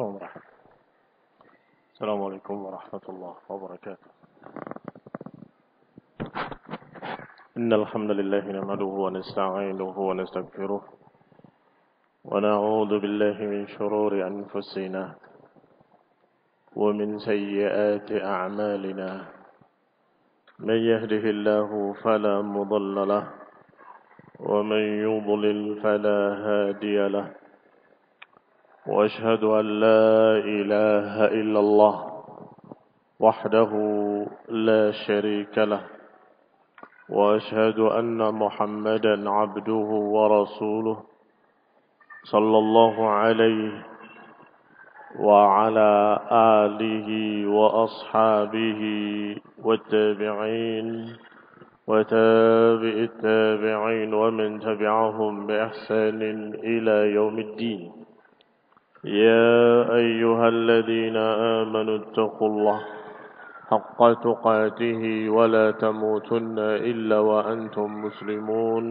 وبركاته. السلام عليكم ورحمة الله وبركاته. إن الحمد لله نحمده ونستعينه ونستغفره ونعوذ بالله من شرور أنفسنا ومن سيئات أعمالنا. من يهده الله فلا مضل له ومن يضلل فلا هادي له. وأشهد أن لا إله إلا الله وحده لا شريك له. وأشهد أن محمدا عبده ورسوله صلى الله عليه وعلى آله وأصحابه والتابعين وتابع التابعين ومن تبعهم بإحسان إلى يوم الدين. يا أيها الذين آمنوا اتقوا الله حق تقاته ولا تموتن إلا وأنتم مسلمون.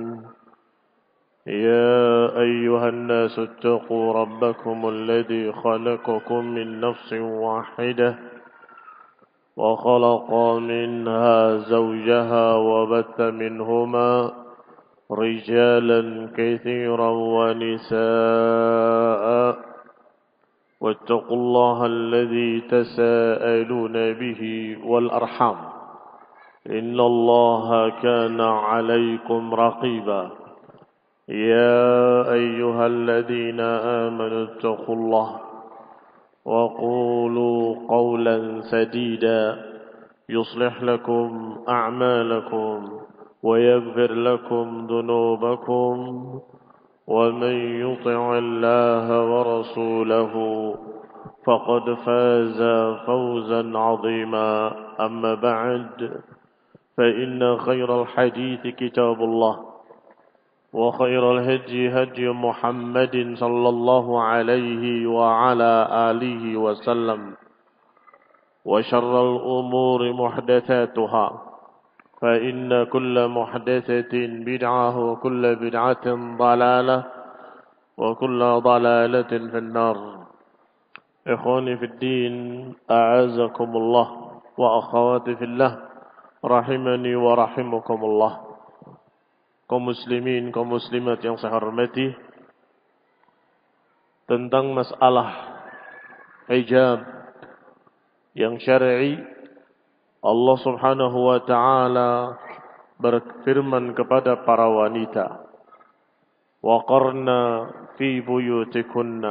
يا أيها الناس اتقوا ربكم الذي خلقكم من نفس واحدة وخلق منها زوجها وبث منهما رجالا كثيرا ونساء. واتقوا الله الذي تساءلون به والأرحام إن الله كان عليكم رقيبا. يا أيها الذين آمنوا اتقوا الله وقولوا قولا سديدا يصلح لكم أعمالكم ويغفر لكم ذنوبكم. ومن يطع الله ورسوله فقد فاز فوزا عظيما. أما بعد فإن خير الحديث كتاب الله وخير الهدي هدي محمد صلى الله عليه وعلى آله وسلم. وشر الأمور محدثاتها فإن كل محدثة بدعة وكل بدعة ضلالة وكل ضلالة في النار. إخواني في الدين أعزكم الله وأخواتي في الله rahimani wa rahimakumullah. Kaum muslimin, kaum muslimat yang saya hormati, tentang masalah hijab yang syar'i, Allah subhanahu wa ta'ala berfirman kepada para wanita, وَقَرْنَا فِي بُيُوتِكُنَّ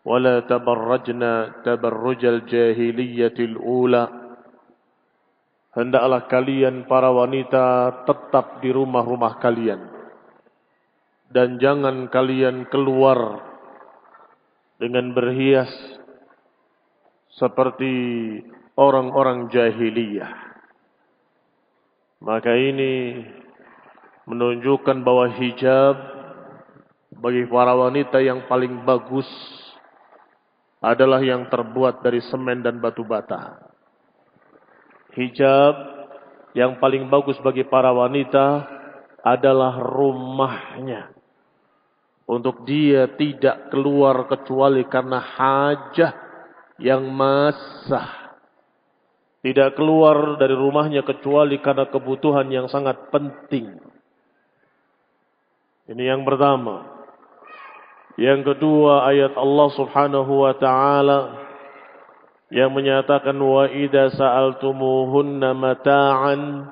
وَلَا تَبَرَّجْنَا تَبَرُّجَ الْجَاهِلِيَّةِ الْأُولَى. Hendaklah kalian para wanita tetap di rumah-rumah kalian dan jangan kalian keluar dengan berhias seperti orang-orang jahiliyah. Maka ini menunjukkan bahwa hijab bagi para wanita yang paling bagus adalah yang terbuat dari semen dan batu bata. Hijab yang paling bagus bagi para wanita adalah rumahnya. Untuk dia tidak keluar kecuali karena hajah yang massah. Tidak keluar dari rumahnya kecuali karena kebutuhan yang sangat penting. Ini yang pertama. Yang kedua, ayat Allah subhanahu wa ta'ala yang menyatakan wa idza sa'altumuhunna mata'an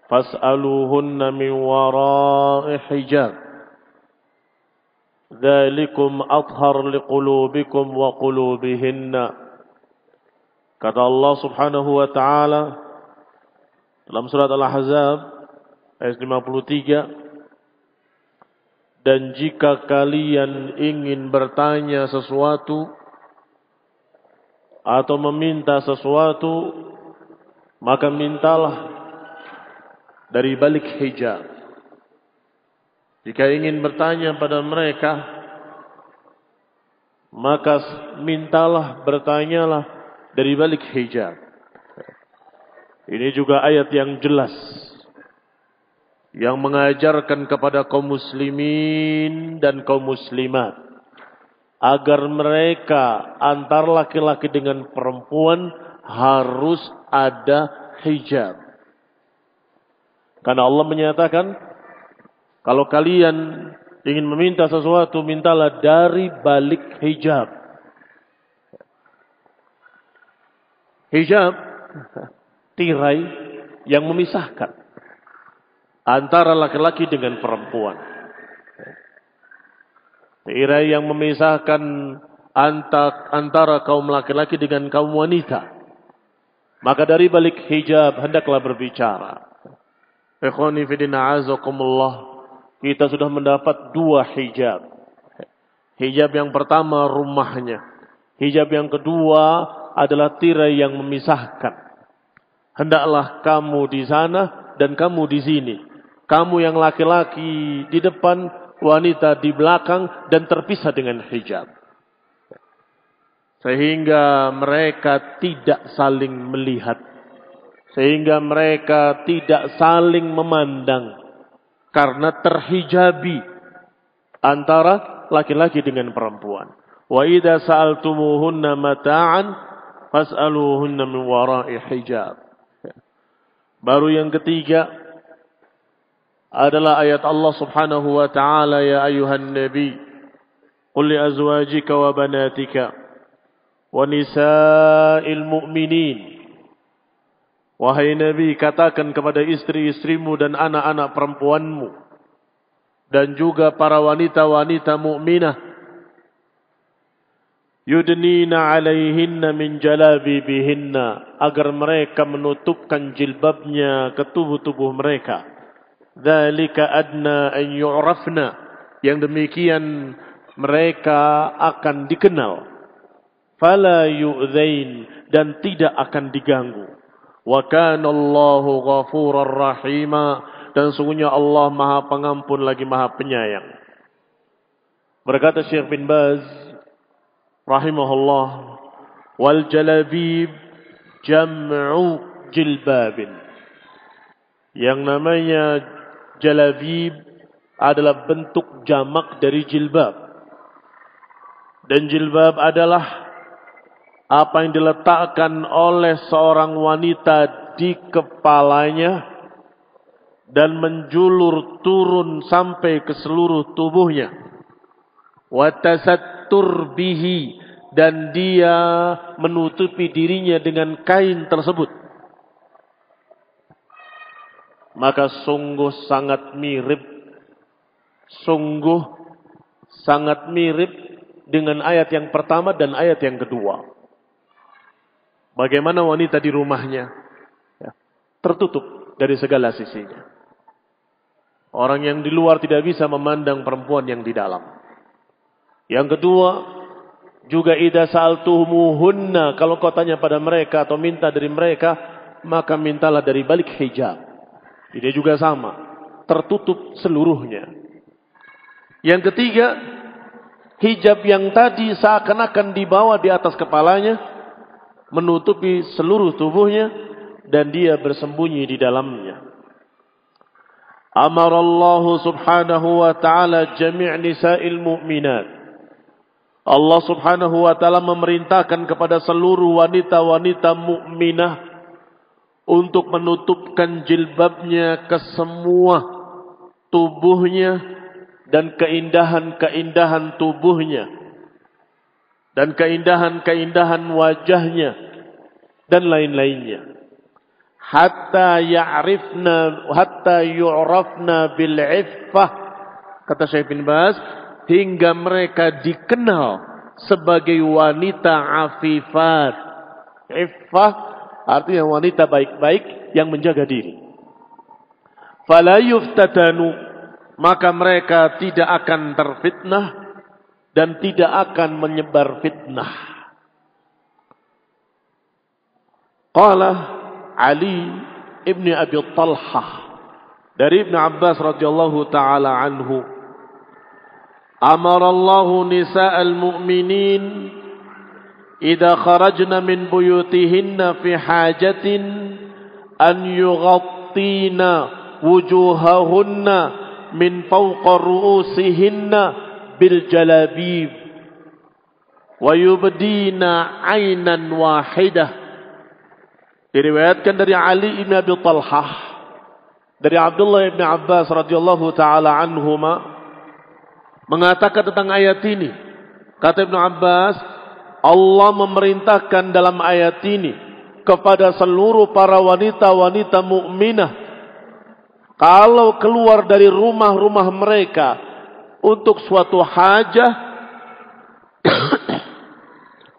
fas'aluhunna min wara'i hijab dzalikum athhar liqulubikum wa qulubihinna. Kata Allah subhanahu wa ta'ala dalam surat Al-Ahzab ayat 53, dan jika kalian ingin bertanya sesuatu atau meminta sesuatu, maka mintalah dari balik hijab. Jika ingin bertanya pada mereka, maka mintalah, bertanyalah dari balik hijab. Ini juga ayat yang jelas yang mengajarkan kepada kaum muslimin dan kaum muslimat agar mereka antar laki-laki dengan perempuan harus ada hijab. Karena Allah menyatakan, kalau kalian ingin meminta sesuatu, mintalah dari balik hijab. Hijab, tirai yang memisahkan antara laki-laki dengan perempuan. Tirai yang memisahkan antara kaum laki-laki dengan kaum wanita. Maka dari balik hijab hendaklah berbicara. Ikhwani fillah azakumullah, kita sudah mendapat 2 hijab. Hijab yang pertama rumahnya. Hijab yang kedua adalah tirai yang memisahkan. Hendaklah kamu di sana dan kamu di sini. Kamu yang laki-laki di depan, wanita di belakang, dan terpisah dengan hijab. Sehingga mereka tidak saling melihat. Sehingga mereka tidak saling memandang. Karena terhijabi antara laki-laki dengan perempuan. Wa idza sa'altumuhunna mata'an fas'aluhunna min wara'i hijab. Baru yang ketiga adalah ayat Allah Subhanahu wa taala, ya ayuhan nabi qul li azwajika wa banatika wa nisa'il mu'minin. Wahai Nabi, katakan kepada istri-istrimu dan anak-anak perempuanmu dan juga para wanita-wanita mukminah, yudnina 'alaihinna min jalabibihinna, agar mereka menutupkan jilbabnya ke tubuh-tubuh mereka. Dzalika adna an yu'rafna, yang demikian mereka akan dikenal. Fala yu'dzain, dan tidak akan diganggu. Wa kana Allahu ghafurar rahima, dan sungguhnya Allah Maha Pengampun lagi Maha Penyayang. Berkata Syekh bin Baz rahimahullah, wal jalabib jam'u jilbabin. Yang namanya jalabib adalah bentuk jamak dari jilbab. Dan jilbab adalah apa yang diletakkan oleh seorang wanita di kepalanya dan menjulur turun sampai ke seluruh tubuhnya. Wa tasattur bihi, dan dia menutupi dirinya dengan kain tersebut. Maka sungguh sangat mirip dengan ayat yang pertama dan ayat yang kedua. Bagaimana wanita di rumahnya tertutup dari segala sisinya. Orang yang di luar tidak bisa memandang perempuan yang di dalam. Yang kedua, juga idza sa'altumuhunna, kalau kau tanya pada mereka atau minta dari mereka, maka mintalah dari balik hijab. Ini juga sama, tertutup seluruhnya. Yang ketiga, hijab yang tadi seakan-akan dibawa di atas kepalanya, menutupi seluruh tubuhnya, dan dia bersembunyi di dalamnya. Amarallahu subhanahu wa ta'ala jami' nisa'il mu'minat. Allah subhanahu wa ta'ala memerintahkan kepada seluruh wanita-wanita mukminah untuk menutupkan jilbabnya ke semua tubuhnya dan keindahan-keindahan tubuhnya dan keindahan-keindahan wajahnya dan lain-lainnya. Hatta yu'rafna bil iffah, kata Syekh bin Baz, hingga mereka dikenal sebagai wanita afifat. Iffah artinya wanita baik-baik yang menjaga diri. Fala yuftatanu, maka mereka tidak akan terfitnah dan tidak akan menyebar fitnah. Qala Ali ibn Abi Talhah dari Ibn Abbas radhiyallahu taala anhu, amarallahu nisa'al mu'minin idza kharajna min buyutihinna fi hajatin an yughattina wujuhahunna min fawqa ru'usihinna bil jalabib wa yubdina ainan wahidah. Diriwayatkan dari Ali bin Abi Talhah dari Abdullah bin Abbas radhiyallahu taala anhuma mengatakan tentang ayat ini. Kata Ibnu Abbas, Allah memerintahkan dalam ayat ini kepada seluruh para wanita-wanita mukminah, kalau keluar dari rumah-rumah mereka untuk suatu hajah,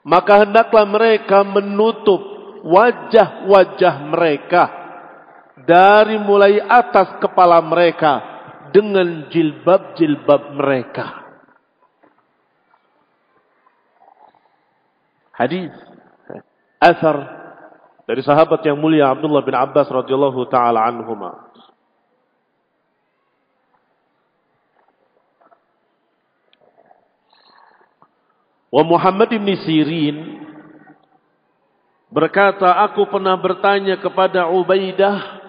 maka hendaklah mereka menutup wajah-wajah mereka dari mulai atas kepala mereka dengan jilbab-jilbab mereka. Hadis asar dari sahabat yang mulia Abdullah bin Abbas radhiyallahu taala anhuma. Wa Muhammad bin Sirin berkata, aku pernah bertanya kepada Ubaidah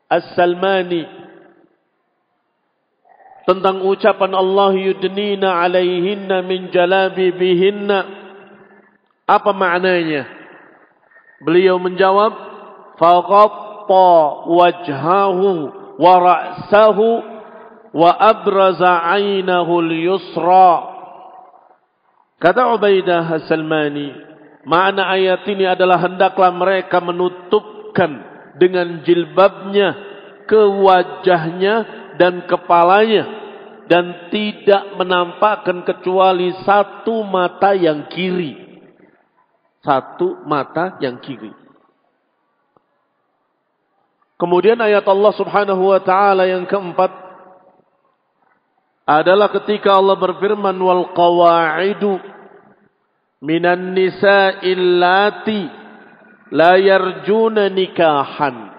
As-Salmani tentang ucapan Allah yudnina alaihinna min jalabibihinna. Apa maknanya? Beliau menjawab, faghatta wajhahu wa ra'sahu wa abraza 'ainahu al-yusra. Kata Ubaidah As-Salmani, makna ayat ini adalah hendaklah mereka menutupkan dengan jilbabnya ke wajahnya dan kepalanya dan tidak menampakkan kecuali satu mata yang kiri. Satu mata yang kiri. Kemudian ayat Allah Subhanahu wa taala yang keempat adalah ketika Allah berfirman, wal qawa'idu minan nisa'il lati la yarjuna nikahan.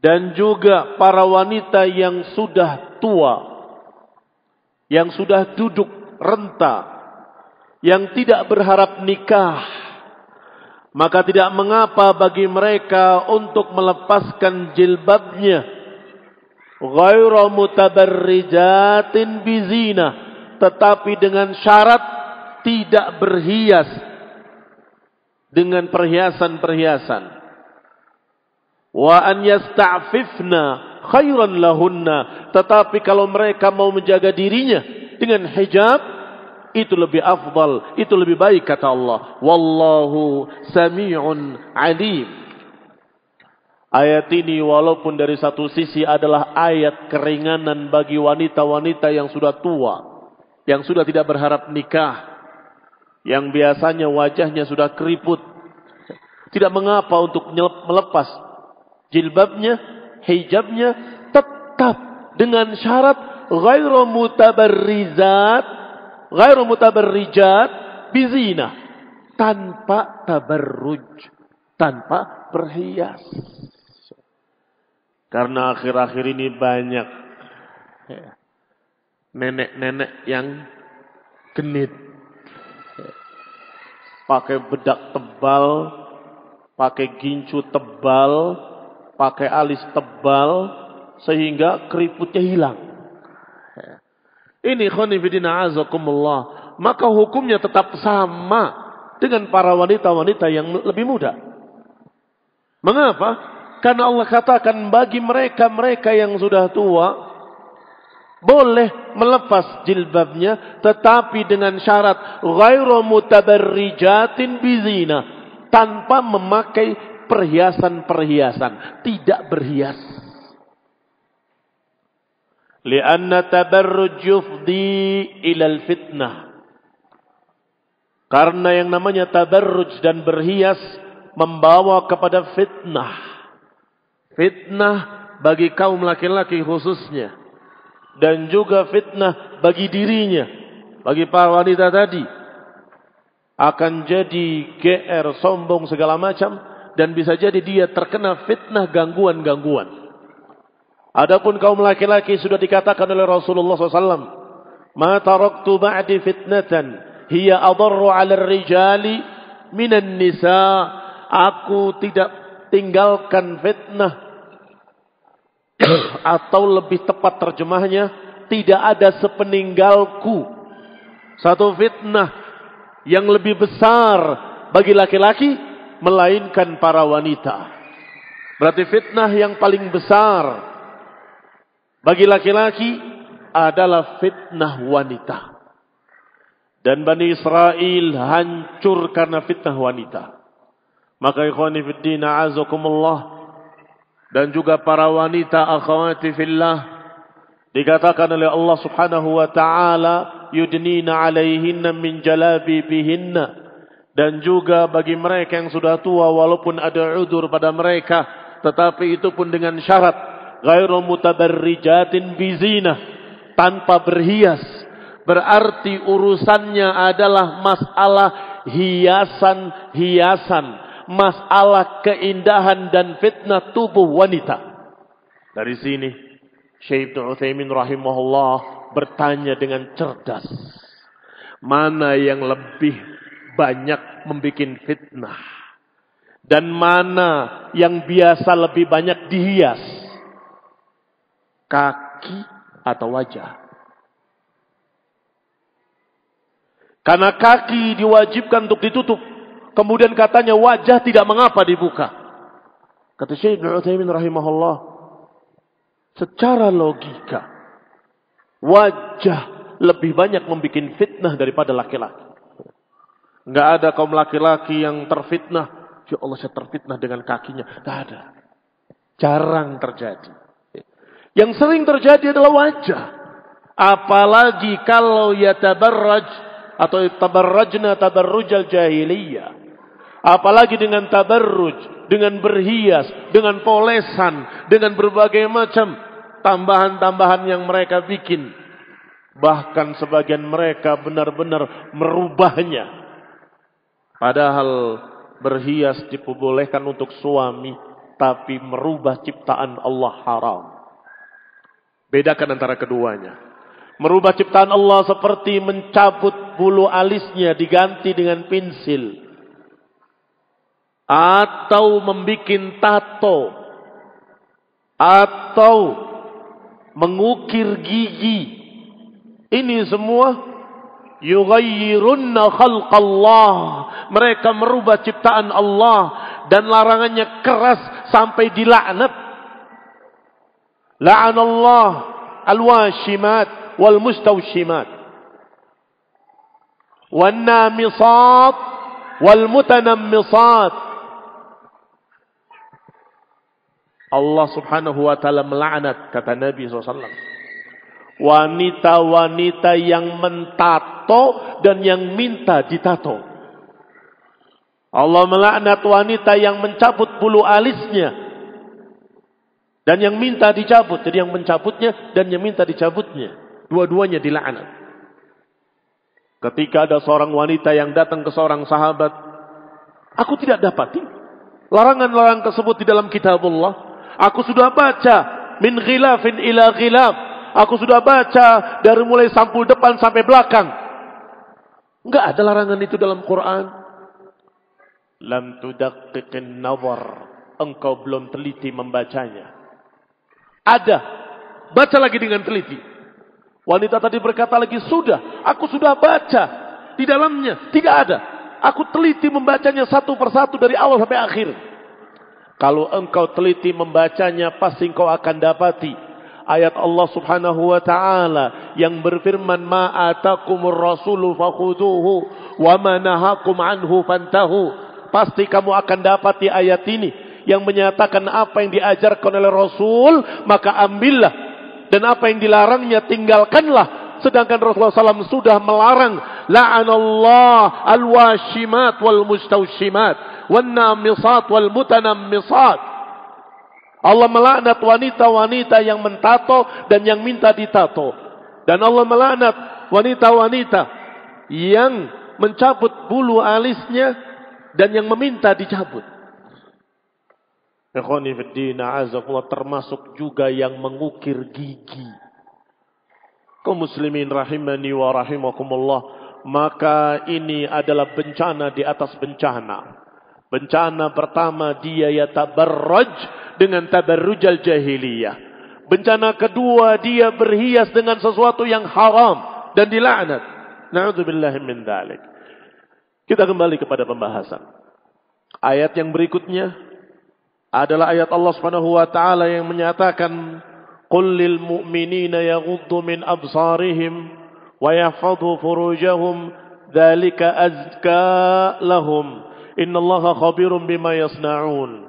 Dan juga para wanita yang sudah tua, yang sudah duduk renta, yang tidak berharap nikah, maka tidak mengapa bagi mereka untuk melepaskan jilbabnya, ghairu mutabarrijatin bizina, tetapi dengan syarat tidak berhias dengan perhiasan-perhiasan. Wa an yasta'fifna khairan lahunna, tetapi kalau mereka mau menjaga dirinya dengan hijab, itu lebih afdal, itu lebih baik kata Allah. Wallahu sami'un alim. Ayat ini walaupun dari satu sisi adalah ayat keringanan bagi wanita-wanita yang sudah tua, yang sudah tidak berharap nikah, yang biasanya wajahnya sudah keriput, tidak mengapa untuk melepas jilbabnya, hijabnya, tetap dengan syarat ghairu mutabarrijat bizina, tanpa tabarruj, tanpa berhias. Karena akhir-akhir ini banyak nenek-nenek yang genit, pakai bedak tebal, pakai gincu tebal, pakai alis tebal, sehingga keriputnya hilang. Ini khonifidina azakumullah. Maka hukumnya tetap sama dengan para wanita-wanita yang lebih muda. Mengapa? Karena Allah katakan bagi mereka-mereka yang sudah tua, boleh melepas jilbabnya, tetapi dengan syarat ghairu mutabarrijatin bizina, tanpa memakai perhiasan-perhiasan, tidak berhias. Lianna tabarruj yufdi ilal fitnah. Karena yang namanya tabarruj dan berhias membawa kepada fitnah. Fitnah bagi kaum laki-laki khususnya. Dan juga fitnah bagi dirinya. Bagi para wanita tadi. Akan jadi GR, sombong segala macam. Dan bisa jadi dia terkena fitnah gangguan-gangguan. Adapun kaum laki-laki sudah dikatakan oleh Rasulullah SAW, ma taraktu ba'di fitnatan hiya adarru 'ala ar-rijali minan nisa. Aku tidak tinggalkan fitnah, atau lebih tepat terjemahnya, tidak ada sepeninggalku satu fitnah yang lebih besar bagi laki-laki melainkan para wanita. Berarti fitnah yang paling besar bagi laki-laki adalah fitnah wanita. Dan Bani Israel hancur karena fitnah wanita. Maka ikhwani fiddin a'azakumullah, dan juga para wanita akhwati fillah, dikatakan oleh Allah Subhanahu wa taala, yudnina 'alaihinna min jalabibihinna, dan juga bagi mereka yang sudah tua walaupun ada udzur pada mereka, tetapi itu pun dengan syarat ghairu mutabarrijatin bizinah, tanpa berhias. Berarti urusannya adalah masalah hiasan-hiasan, masalah keindahan dan fitnah tubuh wanita. Dari sini Syekh Ibnu Utsaimin rahimahullah bertanya dengan cerdas, mana yang lebih banyak membuat fitnah dan mana yang biasa lebih banyak dihias, kaki atau wajah? Karena kaki diwajibkan untuk ditutup, kemudian katanya wajah tidak mengapa dibuka. Kata Syekh Ibnu Utsaimin rahimahullah, secara logika wajah lebih banyak membuat fitnah daripada laki-laki. Enggak ada kaum laki-laki yang terfitnah, ya Allah saya terfitnah dengan kakinya. Enggak ada. Jarang terjadi. Yang sering terjadi adalah wajah. Apalagi kalau yatabarraj atau tabarrajna tabarrujal jahiliyah. Apalagi dengan tabarruj, dengan berhias, dengan polesan, dengan berbagai macam tambahan-tambahan yang mereka bikin. Bahkan sebagian mereka benar-benar merubahnya. Padahal berhias diperbolehkan untuk suami, tapi merubah ciptaan Allah haram. Bedakan antara keduanya. Merubah ciptaan Allah seperti mencabut bulu alisnya diganti dengan pensil. Atau membikin tato. Atau mengukir gigi. Ini semua yughayyirunna khalqallah. Mereka merubah ciptaan Allah. Dan larangannya keras sampai dilaknat. La'anallah al-washimat wal mustawshimat wan namisat wal mutanammisat. Allah Subhanahu wa taala melaknat, kata Nabi SAW, wanita-wanita yang mentato dan yang minta ditato. Allah melaknat wanita yang mencabut bulu alisnya dan yang minta dicabut. Jadi yang mencabutnya dan yang minta dicabutnya, dua-duanya dilaknat. Ketika ada seorang wanita yang datang ke seorang sahabat, aku tidak dapati larangan-larangan tersebut di dalam kitabullah. Aku sudah baca min ghilafin ila ghilaf. Aku sudah baca dari mulai sampul depan sampai belakang. Enggak ada larangan itu dalam Quran. Lam tudaqqiqin nazar. Engkau belum teliti membacanya. Ada. Baca lagi dengan teliti. Wanita tadi berkata lagi, aku sudah baca. Di dalamnya tidak ada. Aku teliti membacanya satu persatu dari awal sampai akhir. Kalau engkau teliti membacanya, pasti engkau akan dapati ayat Allah Subhanahu wa taala yang berfirman, ma atakumur rasulu fakhuduhu wa ma nahakum anhu fantahu. Pasti kamu akan dapati ayat ini yang menyatakan apa yang diajarkan oleh Rasul, maka ambillah, dan apa yang dilarangnya tinggalkanlah. Sedangkan Rasulullah SAW sudah melarang, la'anallah al-washimat wal mustawshimat wan namisat wal mutanammisat. Allah melaknat wanita-wanita yang mentato dan yang minta ditato. Dan Allah melaknat wanita-wanita yang mencabut bulu alisnya dan yang meminta dicabut. Ikhwani fiddin a'azakumullah, termasuk juga yang mengukir gigi. Kaum muslimin rahimani wa rahimakumullah, maka ini adalah bencana di atas bencana. Bencana pertama, dia yatabarraj dengan tabarrujal jahiliyah. Bencana kedua, dia berhias dengan sesuatu yang haram dan dilaknat. Na'udzubillahi min dzalik. Kita kembali kepada pembahasan. Ayat yang berikutnya adalah ayat Allah Subhanahu wa taala yang menyatakan, "Qul lil mu'minina yaghuddu min absarihim wa yahfadhu furujahum, dzalika azka lahum. Innallaha khabirum bima yasna'un."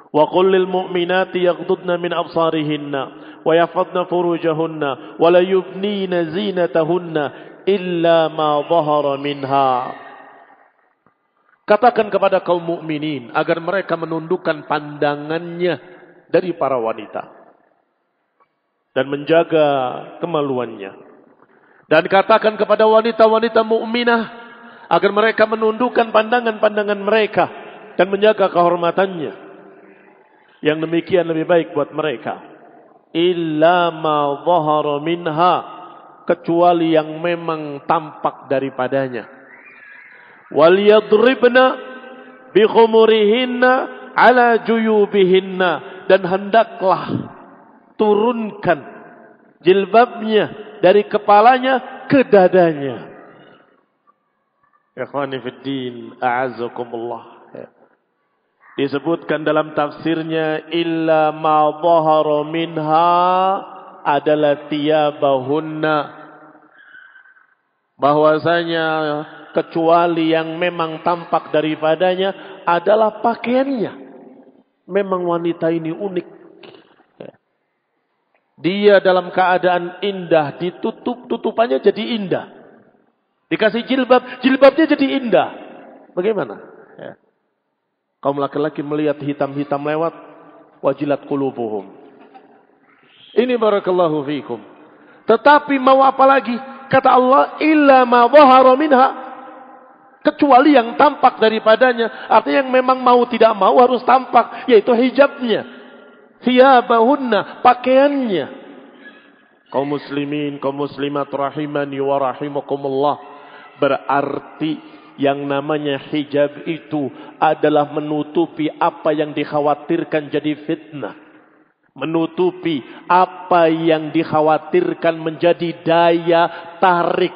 Wa qul lil mu'minati yaghuddna min absarihinna wa yahfadna furujahunna wa la yubnina zinatahunna illa ma dhahara minha. Katakan kepada kaum mukminin agar mereka menundukkan pandangannya dari para wanita dan menjaga kemaluannya. Dan katakan kepada wanita-wanita mukminah agar mereka menundukkan pandangan-pandangan mereka dan menjaga kehormatannya. Yang demikian lebih baik buat mereka. Illa ma dhahara minha, kecuali yang memang tampak daripadanya. Wal yadribna bi khumurihinna ala juyubihinna, dan hendaklah turunkan jilbabnya dari kepalanya ke dadanya. Ikhwani fid din, a'azzakumullah. Disebutkan dalam tafsirnya, illa ma dhahara minha adalah thiyabahunna, bahwasanya kecuali yang memang tampak daripadanya adalah pakaiannya. Memang wanita ini unik. Dia dalam keadaan indah, ditutup, tutupannya jadi indah. Dikasih jilbab, jilbabnya jadi indah. Bagaimana? Kaum laki-laki melihat hitam-hitam lewat, wajilat qulubuhum. Ini barakallahu fikum. Tetapi mau apa lagi? Kata Allah, illa ma dhahara minha, kecuali yang tampak daripadanya. Artinya yang memang mau tidak mau harus tampak, yaitu hijabnya, thiyabahunna, pakaiannya. Kaum muslimin, kaum muslimat rahimani wa rahimakumullah, berarti yang namanya hijab itu adalah menutupi apa yang dikhawatirkan jadi fitnah, menutupi apa yang dikhawatirkan menjadi daya tarik,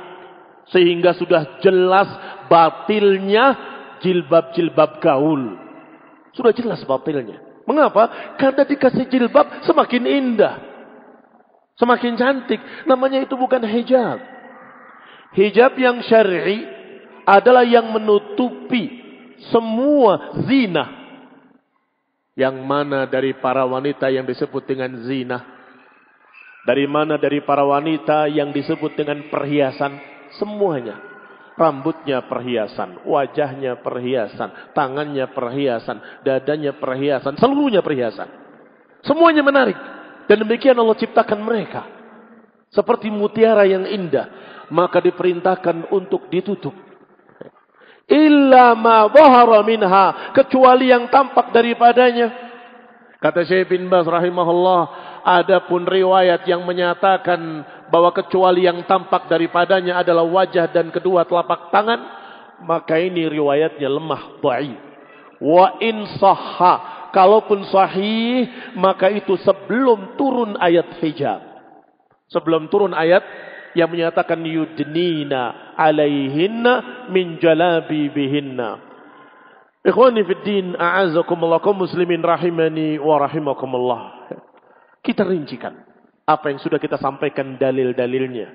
sehingga sudah jelas batilnya jilbab-jilbab gaul. Sudah jelas batilnya. Mengapa? Karena dikasih jilbab semakin indah, semakin cantik. Namanya itu bukan hijab. Hijab yang syar'i adalah yang menutupi semua zina. Yang mana dari para wanita yang disebut dengan zina? Dari mana dari para wanita yang disebut dengan perhiasan? Semuanya. Rambutnya perhiasan, wajahnya perhiasan, tangannya perhiasan, dadanya perhiasan, seluruhnya perhiasan. Semuanya menarik. Dan demikian Allah ciptakan mereka. Seperti mutiara yang indah. Maka diperintahkan untuk ditutup. Illa ma dhahara minha, kecuali yang tampak daripadanya. Kata Syekh bin Baz rahimahullah, adapun riwayat yang menyatakan bahwa kecuali yang tampak daripadanya adalah wajah dan kedua telapak tangan, maka ini riwayatnya lemah, dhaif. Wa in sahha, kalaupun sahih, maka itu sebelum turun ayat hijab. Sebelum turun ayat yang menyatakan yudnina alaihinna min jalabibihinna. Ikhwani fid din, a'azakumullah, kaum muslimin rahimani wa rahimakumullah. Kita rincikan apa yang sudah kita sampaikan dalil-dalilnya.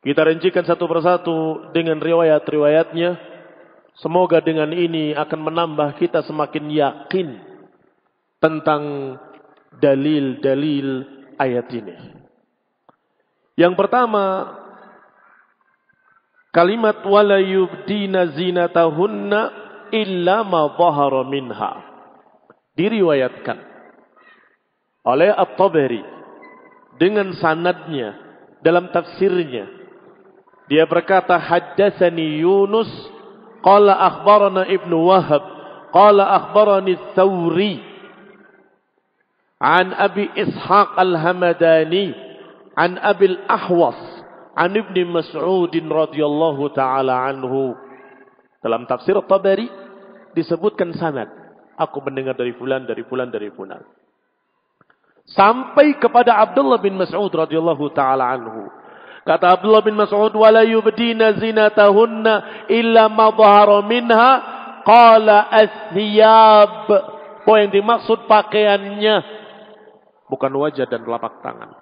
Kita rincikan satu persatu dengan riwayat-riwayatnya. Semoga dengan ini akan menambah kita semakin yakin tentang dalil-dalil ayat ini. Yang pertama, kalimat wala yubdina zinatahunna illa ma dhahara minha, diriwayatkan oleh At-Tabari dengan sanadnya dalam tafsirnya. Dia berkata, haddatsani Yunus qala akhbarana Ibnu Wahab qala akhbarani Tsawri an Abi Ishaq Al-Hamadani an Abil Ahwas an Ibni Mas'ud radhiyallahu taala anhu. Dalam tafsir Tabari disebutkan sanad. Aku mendengar dari fulan, dari fulan, dari fulan. Sampai kepada Abdullah bin Mas'ud radhiyallahu taala anhu. Kata Abdullah bin Mas'ud, "Wala yubdina zinatahunna illa ma dhahara minha." Qala athiyab. Oh, yang dimaksud pakaiannya, bukan wajah dan telapak tangan.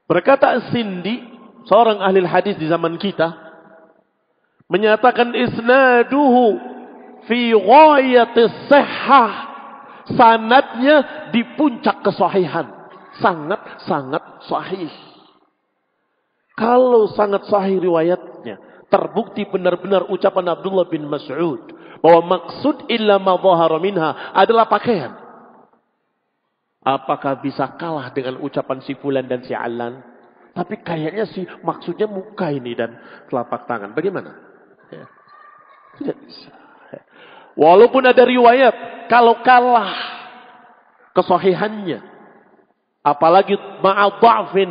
Berkata Sindi, seorang ahli hadis di zaman kita, menyatakan isnaduhu fi ghayatis sihhah. Sanadnya di puncak kesahihan. Sangat-sangat sahih. Kalau sangat sahih riwayatnya, terbukti benar-benar ucapan Abdullah bin Mas'ud bahwa maksud illa ma dhahara minha adalah pakaian. Apakah bisa kalah dengan ucapan si Fulan dan si Alan? Tapi kayaknya sih maksudnya muka ini dan telapak tangan. Bagaimana? Ya. Tidak bisa. Walaupun ada riwayat, kalau kalah kesahihannya, apalagi ma'adha'fin,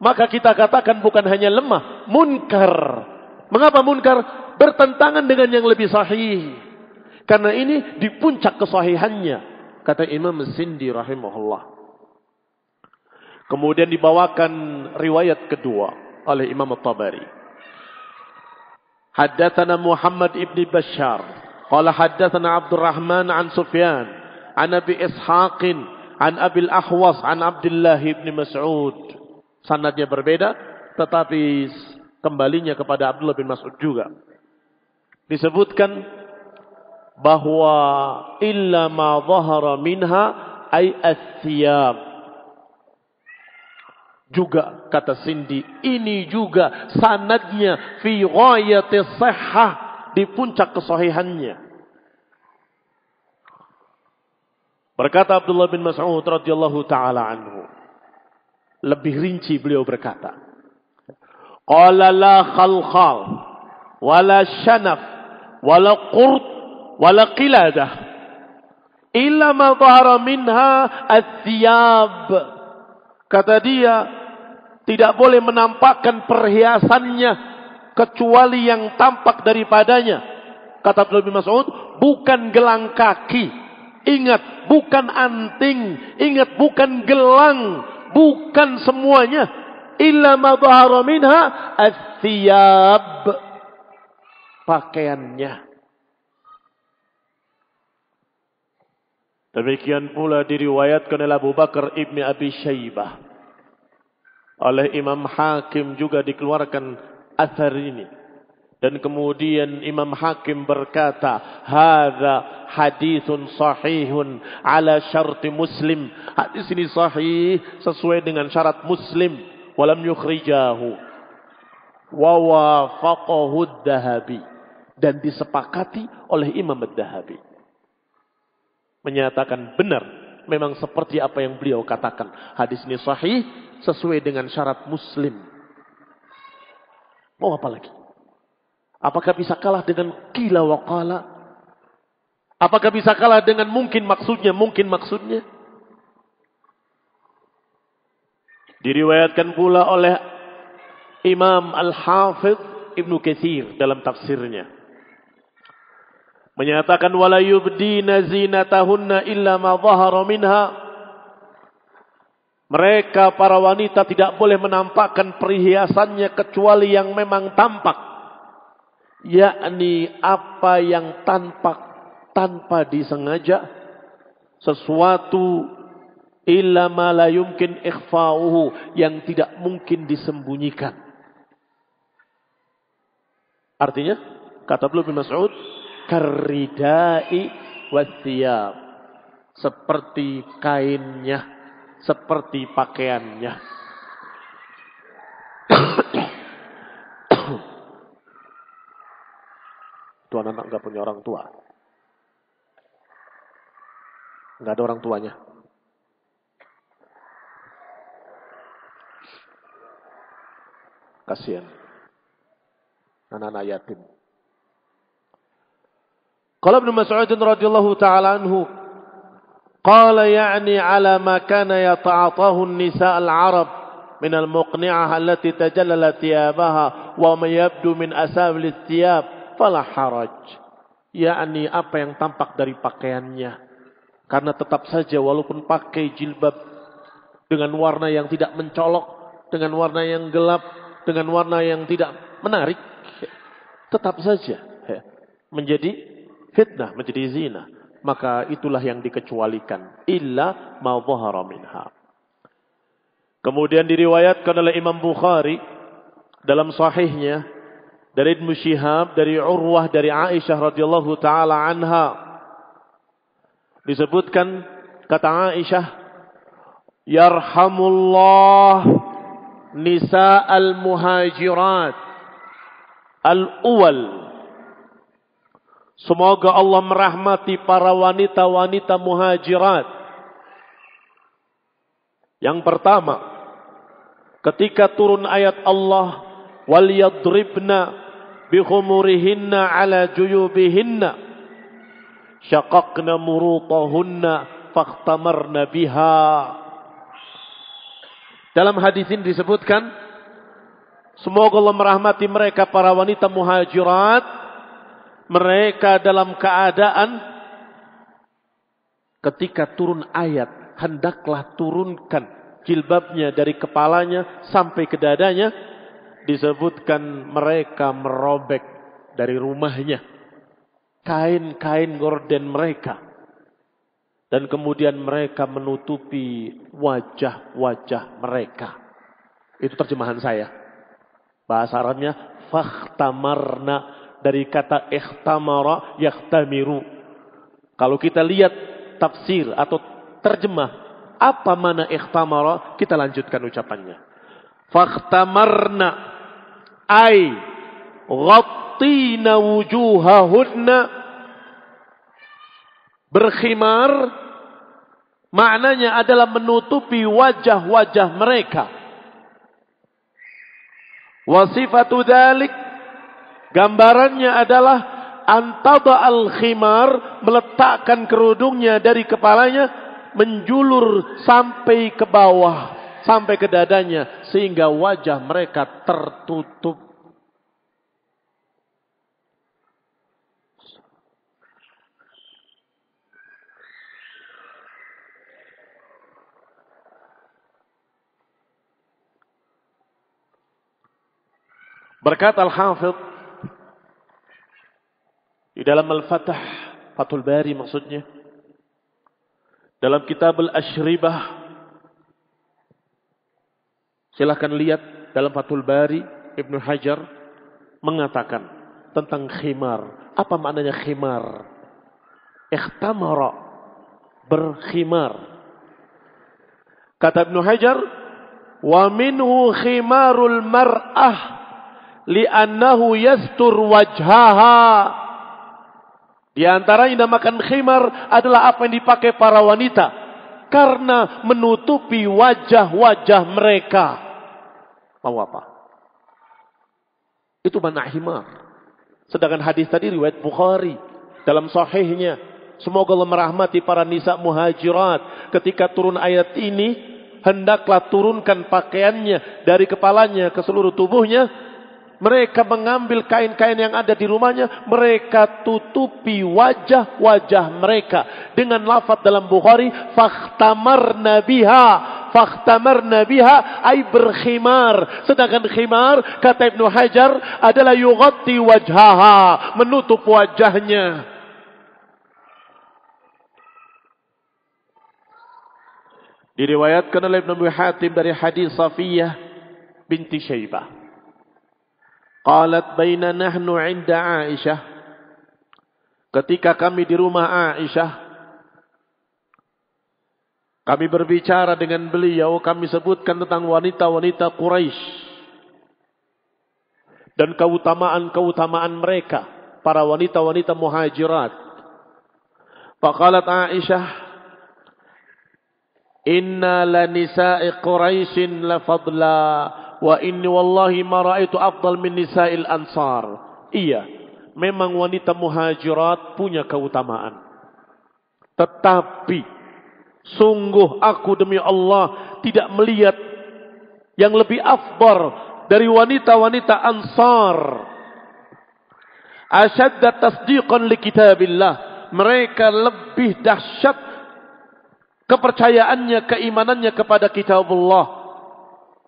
maka kita katakan bukan hanya lemah, munkar. Mengapa munkar? Bertentangan dengan yang lebih sahih. Karena ini di puncak kesahihannya, kata Imam Sindi rahimahullah. Kemudian dibawakan riwayat kedua oleh Imam At-Tabari. Haddatsana Muhammad ibn Bashar, qala haddatsana Abdurrahman an Sufyan, an Abi Ishaqin, an Abil Ahwas, an Abdullah ibn Mas'ud. Sanadnya berbeda, tetapi kembalinya kepada Abdullah bin Mas'ud juga. Disebutkan bahwa illa ma dhahara minha ay as-siyab. Juga kata Sindi, ini juga sanadnya fi ghayatis sihhah, di puncak kesahihannya. Berkata Abdullah bin Mas'ud radhiyallahu taala anhu, lebih rinci beliau berkata, qala la khalkhal wala syanaf wala qurt wala qiladah illa ma dhahara minha athiyab. Kata dia, tidak boleh menampakkan perhiasannya kecuali yang tampak daripadanya. Kata Abdullah bin Mas'ud, bukan gelang kaki, ingat, bukan anting, ingat, bukan gelang, bukan semuanya. Illa ma dhahara minha athiyab. Pakaiannya. Demikian pula diriwayatkan oleh Abu Bakar ibn Abi Syaibah. Oleh Imam Hakim juga dikeluarkan athar ini. Dan kemudian Imam Hakim berkata, hadza haditsun sahihun ala syarti Muslim. Hadis ini sahih sesuai dengan syarat Muslim. Walam yukhrijahu. Wa wafaqahu ad-Dahabi. Dan disepakati oleh Imam ad-Dahabi. Menyatakan benar, memang seperti apa yang beliau katakan. Hadis ini sahih sesuai dengan syarat Muslim. Mau apa lagi? Apakah bisa kalah dengan qila wa qala? Apakah bisa kalah dengan mungkin maksudnya? Diriwayatkan pula oleh Imam Al-Hafidh Ibnu Katsir dalam tafsirnya. Menyatakan wala yubdina zinatahunna illa ma dhahara minha. Mereka para wanita tidak boleh menampakkan perhiasannya kecuali yang memang tampak. Yakni apa yang tampak tanpa disengaja. Sesuatu illa ma la yumkin ikhfa'uhu, yang tidak mungkin disembunyikan. Artinya, kata Abdullah bin Mas'ud, karidai wathiyab, seperti kainnya, seperti pakaiannya. Itu anak enggak punya orang tua. Enggak ada orang tuanya. Kasihan. Anak-anak yatim. Qala Ibnu Mas'ud radhiyallahu ta'ala anhu, qala ya'ni ala ma kana yata'atahu an-nisa' al-'arab min al-muqni'ah allati tajallala thiyabaha wa ma yabdu min asabil thiyab fala haraj. Yakni apa yang tampak dari pakaiannya. Karena tetap saja walaupun pakai jilbab dengan warna yang tidak mencolok, dengan warna yang gelap, dengan warna yang tidak menarik, tetap saja menjadi fitnah, menjadi zina. Maka itulah yang dikecualikan. Illa ma dhahara minha. Kemudian diriwayatkan oleh Imam Bukhari dalam sahihnya dari Ibnu Syihab, dari Urwah, dari Aisyah radhiyallahu taala anha. Disebutkan kata Aisyah, yarhamullah nisa'al muhajirat al-awwal. Semoga Allah merahmati para wanita-wanita muhajirat. Yang pertama, ketika turun ayat Allah, wal yadribna bi khumurihinna ala juyubihinna syaqaqna murutahunna fakhtamarna biha. Dalam hadis ini disebutkan, semoga Allah merahmati mereka para wanita muhajirat. Mereka dalam keadaan ketika turun ayat, hendaklah turunkan jilbabnya dari kepalanya sampai ke dadanya. Disebutkan mereka merobek dari rumahnya kain-kain gorden mereka. Dan kemudian mereka menutupi wajah-wajah mereka. Itu terjemahan saya. Bahasa Arabnya fakhtamarna, dari kata ikhtamara yahtamiru. Kalau kita lihat tafsir atau terjemah, apa mana ikhtamara? Kita lanjutkan ucapannya. Fakhtamarna ay ghattina wujuhahunna. Berkhimar maknanya adalah menutupi wajah-wajah mereka. Wasifatu dzalik, gambarannya adalah antada al-khimar, meletakkan kerudungnya dari kepalanya menjulur sampai ke bawah, sampai ke dadanya, sehingga wajah mereka tertutup. Berkata Al-Hafidh di dalam Al-Fatah, Fathul Bari maksudnya, dalam kitab Al-Ashribah, silahkan lihat dalam Fathul Bari, Ibnu Hajar mengatakan tentang khimar. Apa maknanya khimar? Ikhtamara, berkhimar. Kata Ibnu Hajar, wa minhu khimarul mar'ah li'annahu yastur wajhaha. Di antara yang dinamakan khimar adalah apa yang dipakai para wanita karena menutupi wajah-wajah mereka. Mau apa? Itu makna khimar. Sedangkan hadis tadi riwayat Bukhari dalam sahihnya, semoga Allah merahmati para nisa muhajirat. Ketika turun ayat ini, hendaklah turunkan pakaiannya dari kepalanya ke seluruh tubuhnya. Mereka mengambil kain-kain yang ada di rumahnya, mereka tutupi wajah-wajah mereka dengan lafaz dalam Bukhari, fakhtamarna biha. Fakhtamarna biha ay berkhimar. Sedangkan khimar, kata Ibnu Hajar, adalah yughatti wajhaha, menutup wajahnya. Diriwayatkan oleh Ibnu Hatim dari hadis Safiyah binti Syaibah. Qalat baina nahnu 'inda Aisyah. Ketika kami di rumah Aisyah, kami berbicara dengan beliau, kami sebutkan tentang wanita-wanita Quraisy dan keutamaan-keutamaan mereka, para wanita-wanita muhajirat. Faqalat Aisyah, inna la nisa'i Quraisyin la fadla. Wa inni wallahi ma ra'aitu afdal min nisa'il ansar. Iya, memang wanita muhajirat punya keutamaan. Tetapi sungguh aku demi Allah tidak melihat yang lebih afdal dari wanita-wanita Ansar. Ashadda tasdiqan li kitabillah. Mereka lebih dahsyat kepercayaannya, keimanannya kepada kitabullah.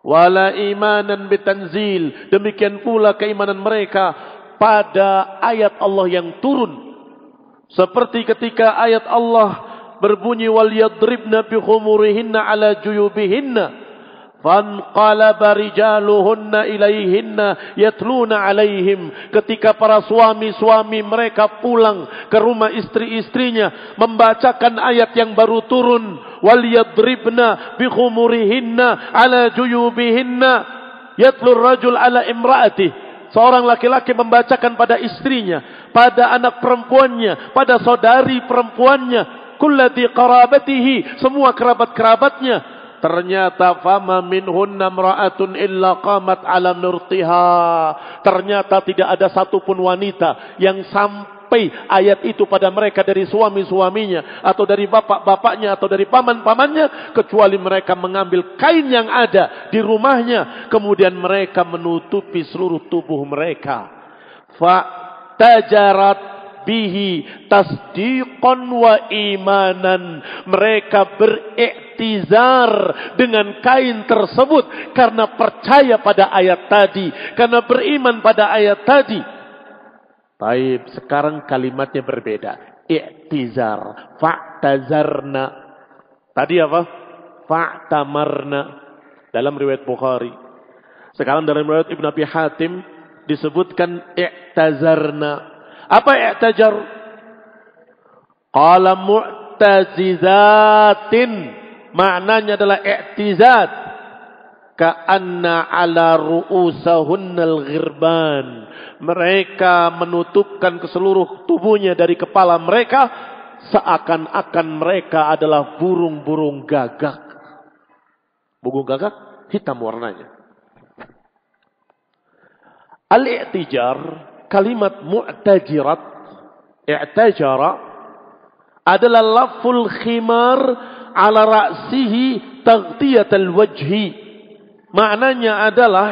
wala imanan bitanzil, demikian pula keimanan mereka pada ayat Allah yang turun. Seperti ketika ayat Allah berbunyi wal yadribna bi khumurihinna ala juyubihinna fanqalaba rijaluhunna ilaihinna yatluna alaihim, ketika para suami-suami mereka pulang ke rumah istri-istrinya membacakan ayat yang baru turun wal yadribna bi khumurihinna ala juyubihinna yatlur rajul ala imraatih, seorang laki-laki membacakan pada istrinya, pada anak perempuannya, pada saudari perempuannya, kullati qarabatihi, semua kerabat-kerabatnya. Ternyata fama minhunna imra'atun illa qamat ala nurtiha. Ternyata tidak ada satupun wanita yang sampai ayat itu pada mereka dari suami-suaminya atau dari bapak-bapaknya atau dari paman-pamannya, kecuali mereka mengambil kain yang ada di rumahnya kemudian mereka menutupi seluruh tubuh mereka. Fa tajarat bihi tasdiqan wa imanan, mereka beriktizar dengan kain tersebut karena percaya pada ayat tadi, karena beriman pada ayat tadi. Baik, sekarang kalimatnya berbeda. Iktizar, fa'tazarna. Tadi apa? Fa'tamarna dalam riwayat Bukhari. Sekarang dalam riwayat Ibn Abi Hatim disebutkan iktazarna. Apa i'tajar? Qala mu'tazizatin, maknanya adalah i'tizat. Ka'anna ala ru'usahunnal ghirban, mereka menutupkan ke seluruh tubuhnya dari kepala mereka seakan-akan mereka adalah burung-burung gagak. Burung gagak hitam warnanya. Al-i'tijar, kalimat mu'tajirat, i'tajara adalah laful khimar ala ra'sihi taghtiyatal wajhi. Maknanya adalah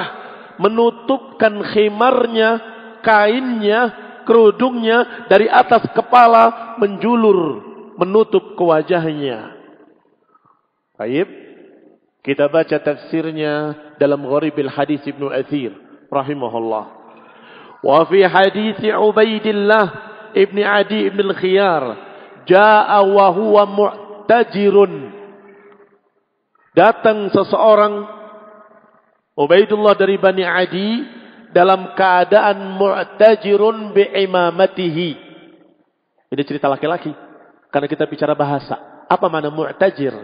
menutupkan khimarnya, kainnya, kerudungnya dari atas kepala menjulur menutup ke wajahnya. Baik, kita baca tafsirnya dalam Gharibil Hadis Ibnu Athir rahimahullah. وفي حديث عبيد الله ابن عدي ابن الخيار جاء وهو معتجر, datang seseorang Ubaidullah dari Bani Adi dalam keadaan mu'tajirun bi'imamatihi. Ini cerita laki-laki karena kita bicara bahasa. Apa makna mu'tajir?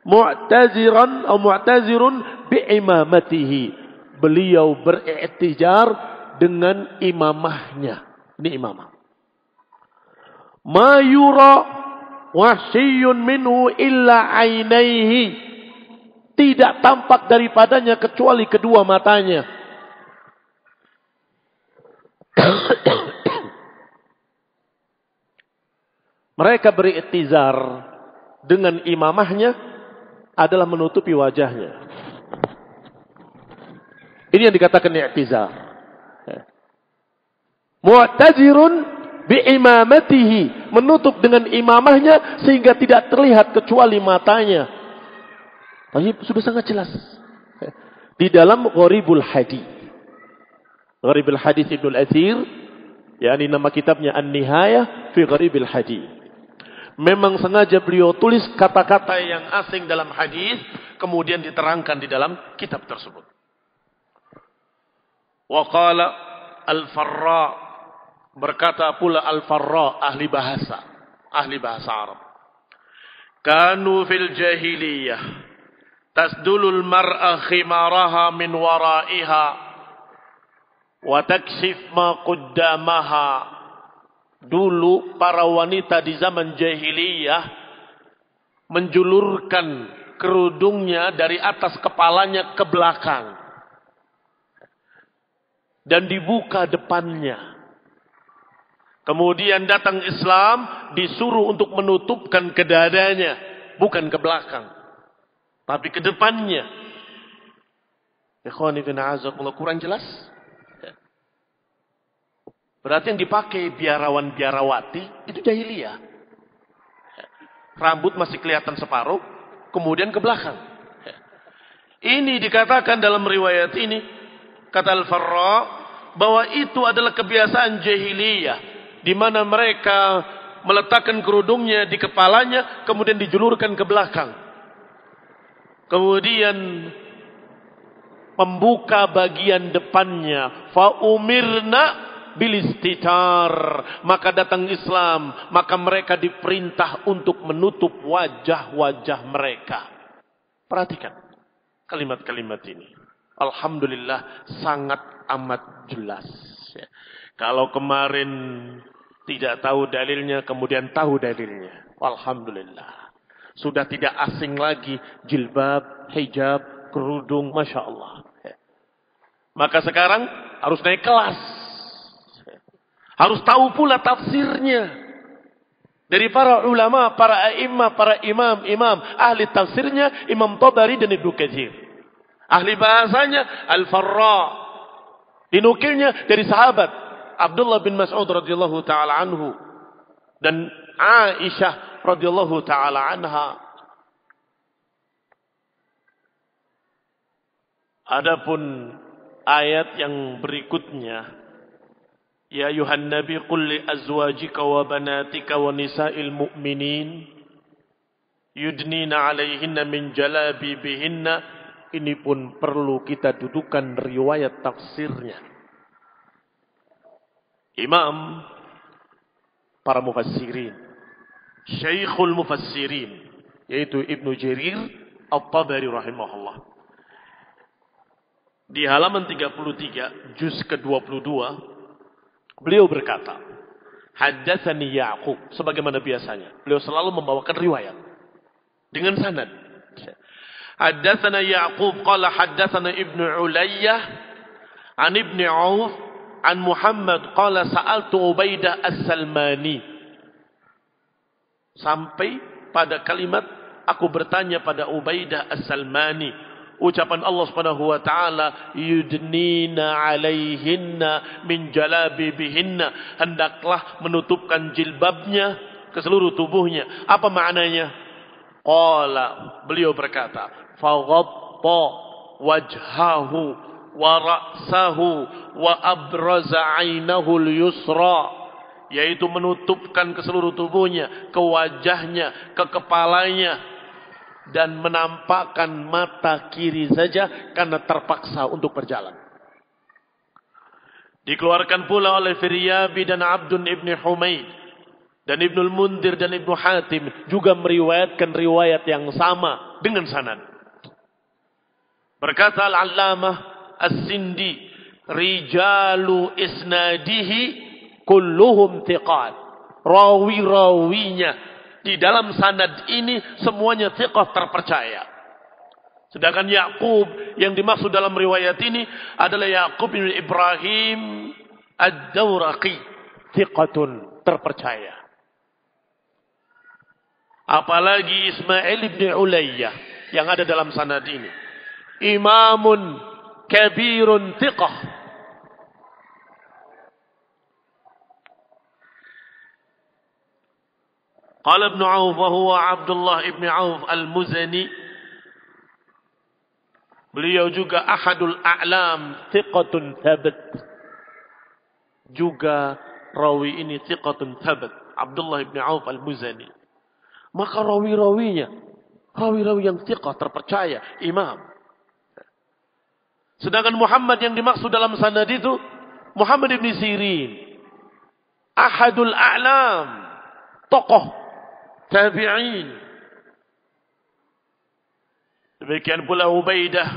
Mu'taziran atau mu'tazirun bi'imamatihi, beliau beriktijar dengan imamahnya. Ini imamah. Ma yura wahsyun minhu illa ainaihi, tidak tampak daripadanya kecuali kedua matanya. Mereka beriktizar dengan imamahnya adalah menutupi wajahnya. Ini yang dikatakan iktizar. Mu'tazirun bi'imamatihi, menutup dengan imamahnya sehingga tidak terlihat kecuali matanya. Tapi sudah sangat jelas di dalam Gharibul Hadis. Gharibul Hadis Ibnu Al-Athir, yakni nama kitabnya An-Nihayah fi Gharibil Hadis. Memang sengaja beliau tulis kata-kata yang asing dalam hadis kemudian diterangkan di dalam kitab tersebut. Wa qala Al-Farra, berkata pula Al-Farra, ahli bahasa Arab. Kanu fil jahiliyah tasdulul mar'a khimaraha min waraiha wa takshif ma qaddamaha. Dulu para wanita di zaman jahiliyah menjulurkan kerudungnya dari atas kepalanya ke belakang dan dibuka depannya. Kemudian datang Islam, disuruh untuk menutupkan ke dadanya, bukan ke belakang, tapi ke depannya. Ikhwani fillah, azakumullah, kurang jelas? Berarti yang dipakai biarawan-biarawati itu jahiliyah. Rambut masih kelihatan separuh, kemudian ke belakang. Ini dikatakan dalam riwayat ini, kata Al-Farra, bahwa itu adalah kebiasaan jahiliyah, di mana mereka meletakkan kerudungnya di kepalanya, kemudian dijulurkan ke belakang. Kemudian membuka bagian depannya. Fa umirna bilistitar. Maka datang Islam, maka mereka diperintah untuk menutup wajah-wajah mereka. Perhatikan kalimat-kalimat ini. Alhamdulillah sangat amat jelas. Kalau kemarin tidak tahu dalilnya, kemudian tahu dalilnya. Alhamdulillah. Sudah tidak asing lagi jilbab, hijab, kerudung, Masya Allah. Maka sekarang harus naik kelas. Harus tahu pula tafsirnya. Dari para ulama, para a'immah, para imam, ahli tafsirnya, Imam Tabari dan Ibnu Katsir. Ahli bahasanya, Al-Farra. Dinukilnya dari sahabat Abdullah bin Mas'ud radhiyallahu ta'ala anhu. Dan Aisyah radhiyallahu ta'ala anha. Adapun ayat yang berikutnya, ya ayuhan nabi qul li azwajika wa banatika wa nisa'il mu'minin yudnina 'alaihinna min jalabibihinna. Ini pun perlu kita dudukan riwayat tafsirnya. Imam para mufassirin, Syekhul Mufassirin, yaitu Ibnu Jarir At-Tabari rahimahullah. Di halaman 33, juz ke-22, beliau berkata, Haddatsani Ya'qub, sebagaimana biasanya. Beliau selalu membawakan riwayat dengan sanad. Haddatsana Ya'qub qala haddatsana Ibnu Ulayyah an Ibnu Auf an Muhammad qala sa'altu Ubaidah As-Salmani. Sampai pada kalimat aku bertanya pada Ubaidah As-Salmani. Ucapan Allah Subhanahu wa taala, yudnina 'alaihinna min jalabibihinna, hendaklah menutupkan jilbabnya ke seluruh tubuhnya. Apa maknanya? Qala, beliau berkata, faghatta wajhahu wa ra'sahu wa abraza 'ainahu al-yusra, yaitu menutupkan ke seluruh tubuhnya, ke wajahnya, ke kepalanya, dan menampakkan mata kiri saja karena terpaksa untuk berjalan. Dikeluarkan pula oleh Firyabi dan Abdun ibn Humaid dan Ibnul Mundir dan Ibnu Hatim juga meriwayatkan riwayat yang sama dengan sanad. Berkata Al-Allamah As-Sindi, rijalu isnadihi kulluhum thiqat. Rawi-rawinya di dalam sanad ini semuanya thiqah, terpercaya. Sedangkan Ya'qub yang dimaksud dalam riwayat ini adalah Ya'qub bin Ibrahim Ad-Dawraqi, thiqatun, terpercaya. Apalagi Ismail bin Ulayyah yang ada dalam sanad ini, imamun kabirun thiqah. Qala Ibnu Auf wa huwa Abdullah ibn Auf al-Muzani. Beliau juga ahadul a'lam, thiqatun thabat. Juga rawi ini thiqatun thabat, Abdullah ibn Auf al-Muzani. Maka rawi-rawinya, rawi-rawi yang thiqah, terpercaya, imam. Sedangkan Muhammad yang dimaksud dalam sanad itu Muhammad ibn Sirin, ahadul a'lam, tokoh tabi'in. Demikian pula Ubaidah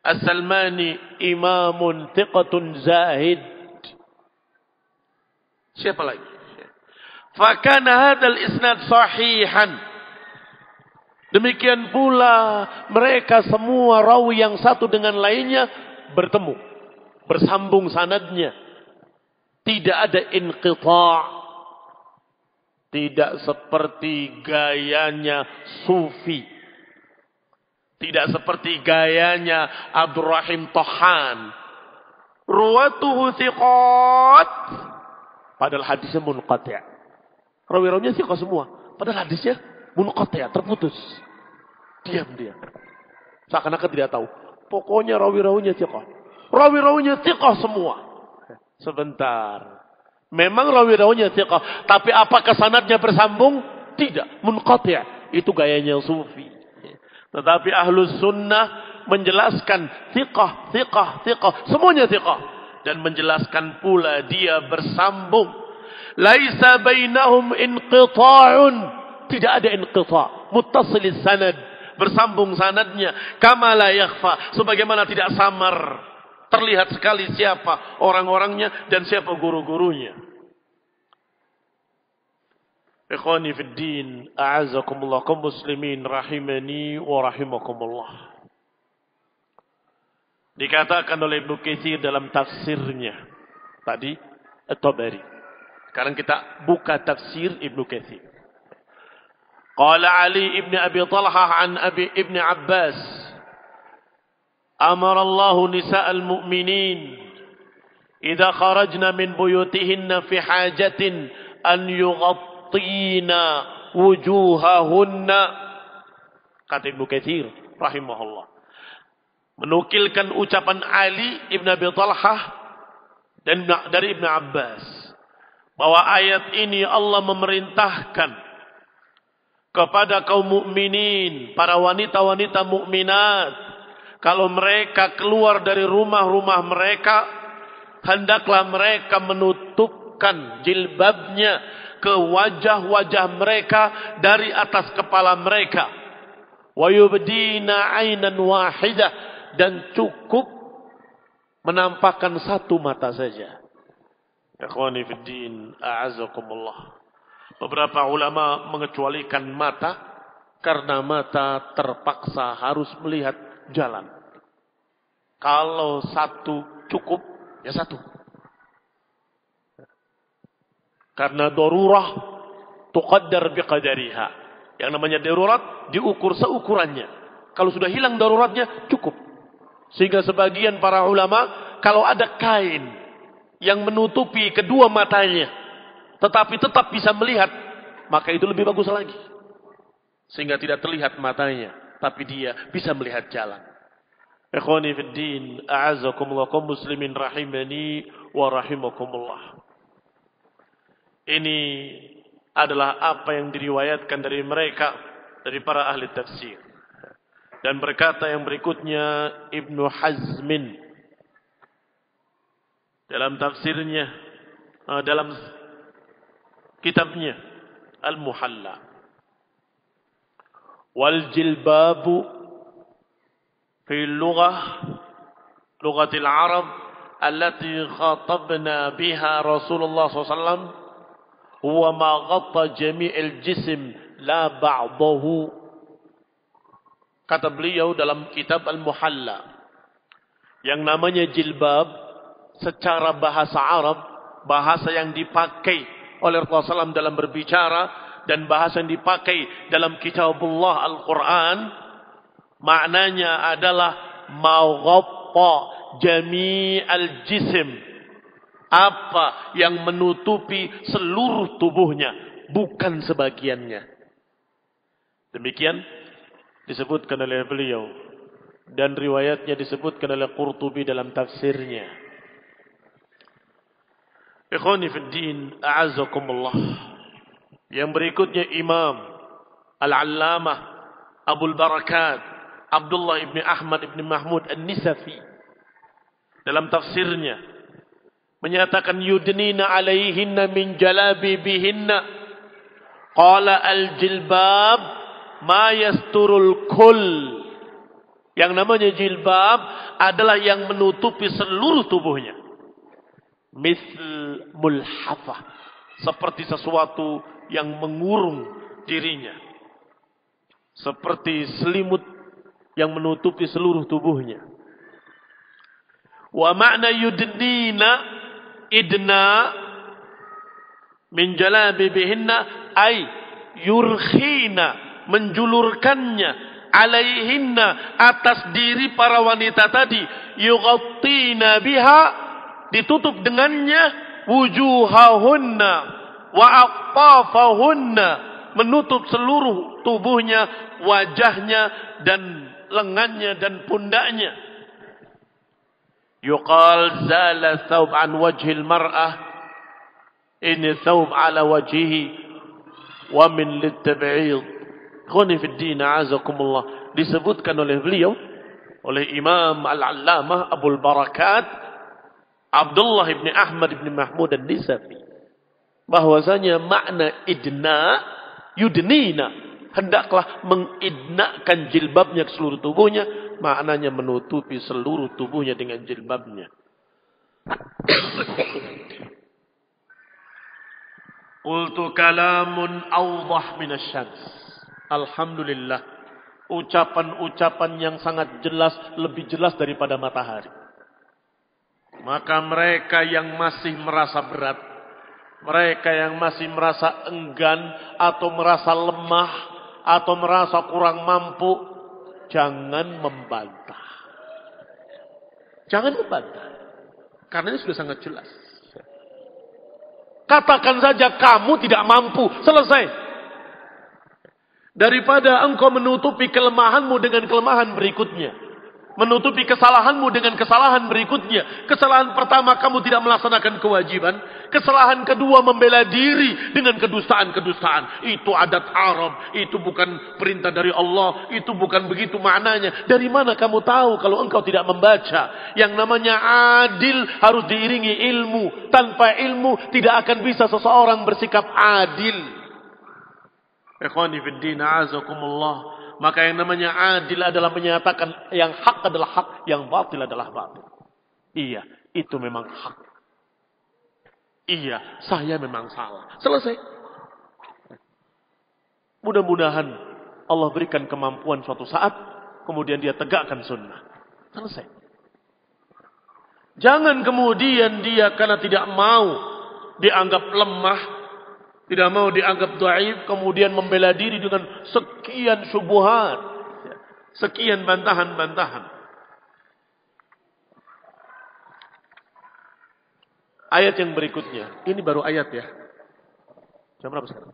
As-Salmani, imamun thiqatun zahid. Siapa lagi? Fakana hadzal isnad sahihan. Demikian pula mereka semua rawi yang satu dengan lainnya bertemu, bersambung sanadnya. Tidak ada inqita'. Tidak seperti gayanya Sufi. Tidak seperti gayanya Abdurrahim Tahan. Ruwatuhu thiqat. Padahal hadisnya munqati'. Rawi-rawinya thiqat semua. Padahal hadisnya munqati', terputus. Diam dia. Seakan-akan tidak tahu. Pokoknya rawi-rawinya thiqah. Rawi-rawinya thiqah semua. Sebentar. Memang rawi-rawinya thiqah. Tapi apakah sanadnya bersambung? Tidak. Munqati'. Itu gayanya sufi. Tetapi ahlus sunnah menjelaskan thiqah, thiqah, thiqah. Semuanya thiqah. Dan menjelaskan pula dia bersambung. Laisa bainahum inqita'un. Tidak ada inqita'. Muttasilis sanad. Bersambung sanadnya. Kama la yakhfa. Sebagaimana tidak samar. Terlihat sekali siapa orang-orangnya dan siapa guru-gurunya. Ikhwani fid din, a'azakumullah, kaum muslimin rahimani wa rahimakumullah. Dikatakan oleh Ibnu Katsir dalam tafsirnya tadi At-Tabari. Sekarang kita buka tafsir Ibnu Katsir. Qala Ali ibn Abi Talhah an Abi ibn Abbas, amara Allah nisa'al mu'minin idza kharajna min buyutihinna fi hajatin an yughattina wujuhahunna. Kata Ibnu Katsir rahimahullah, menukilkan ucapan Ali ibn Abi Talhah dan dari Ibn Abbas bahwa ayat ini Allah memerintahkan kepada kaum mukminin, para wanita-wanita mukminat, kalau mereka keluar dari rumah-rumah mereka, hendaklah mereka menutupkan jilbabnya ke wajah-wajah mereka dari atas kepala mereka. Wa yubdina 'ainan wahidah, dan cukup menampakkan satu mata saja. Ikhwani fid din, a'azakumullah. Beberapa ulama mengecualikan mata karena mata terpaksa harus melihat jalan. Kalau satu cukup, ya satu. Karena darurah tuqaddar biqadariha. Yang namanya darurat diukur seukurannya. Kalau sudah hilang daruratnya cukup. Sehingga sebagian para ulama, kalau ada kain yang menutupi kedua matanya tetapi tetap bisa melihat, maka itu lebih bagus lagi. Sehingga tidak terlihat matanya, tapi dia bisa melihat jalan. Ikhwani fid din, a'azakumullah, kaum muslimin rahimani wa rahimakumullah. Ini adalah apa yang diriwayatkan dari mereka, dari para ahli tafsir. Dan berkata yang berikutnya Ibnu Hazmin dalam tafsirnya, dalam kitabnya Al-Muhalla, wal jilbabu fi lughatil Arab allati khatabna biha Rasulullah SAW huwa ma ghatta jami'il jism la ba'dahu. Kata beliau dalam kitab Al-Muhalla, yang namanya jilbab secara bahasa Arab, bahasa yang dipakai oleh Rasulullah SAW dalam berbicara dan bahasa yang dipakai dalam kitabullah Al-Quran, maknanya adalah maghatta jami'al jism, apa yang menutupi seluruh tubuhnya, bukan sebagiannya. Demikian disebutkan oleh beliau, dan riwayatnya disebutkan oleh Qurtubi dalam tafsirnya. Ikhwani fid din, a'azakumullah. Yang berikutnya Imam Al-Allamah Abul Barakat Abdullah ibn Ahmad ibn Mahmud An-Nisafi dalam tafsirnya menyatakan yudnina alaihinna min jalabibihinna. Qala al-jilbab ma yasturul kull. Yang namanya jilbab adalah yang menutupi seluruh tubuhnya. Misl mulhafah, seperti sesuatu yang mengurung dirinya, seperti selimut yang menutupi seluruh tubuhnya. Wa makna yudnina idna min jalabibihinna ay yurkhina, menjulurkannya, alaihinna, atas diri para wanita tadi, yughattina biha, ditutup dengannya, wujuhahunna wa aqtafahunna, menutup seluruh tubuhnya, wajahnya dan lengannya dan pundaknya. Yuqal zala thawb an wajhil mar'ah, ini thawb ala wajhihi wa min litab'id. Khoni fid din azakumullah. Disebutkan oleh beliau, oleh Imam Al-Allamah Abul Barakat Abdullah ibn Ahmad ibn Mahmud An-Nisafi, bahwasanya makna idna, yudnina, hendaklah mengidnakan jilbabnya ke seluruh tubuhnya, maknanya menutupi seluruh tubuhnya dengan jilbabnya. Qultu kalamun awdah minasyams. Alhamdulillah, ucapan-ucapan yang sangat jelas, lebih jelas daripada matahari. Maka mereka yang masih merasa berat, mereka yang masih merasa enggan atau merasa lemah atau merasa kurang mampu, jangan membantah. Jangan membantah. Karena ini sudah sangat jelas. Katakan saja kamu tidak mampu, selesai. Daripada engkau menutupi kelemahanmu dengan kelemahan berikutnya. Menutupi kesalahanmu dengan kesalahan berikutnya. Kesalahan pertama, kamu tidak melaksanakan kewajiban. Kesalahan kedua, membela diri dengan kedustaan-kedustaan. Itu adat Arab. Itu bukan perintah dari Allah. Itu bukan begitu maknanya. Dari mana kamu tahu kalau engkau tidak membaca? Yang namanya adil harus diiringi ilmu. Tanpa ilmu tidak akan bisa seseorang bersikap adil. Ikhwani fid din azakumullah. Maka yang namanya adil adalah menyatakan yang hak adalah hak, yang batil adalah batil. Iya, itu memang hak. Iya, saya memang salah. Selesai. Mudah-mudahan Allah berikan kemampuan suatu saat, kemudian dia tegakkan sunnah. Selesai. Jangan kemudian dia karena tidak mau dianggap lemah, tidak mau dianggap dhaif, kemudian membela diri dengan sekian syubhat, sekian bantahan-bantahan. Ayat yang berikutnya, ini baru ayat ya. Jam berapa sekarang?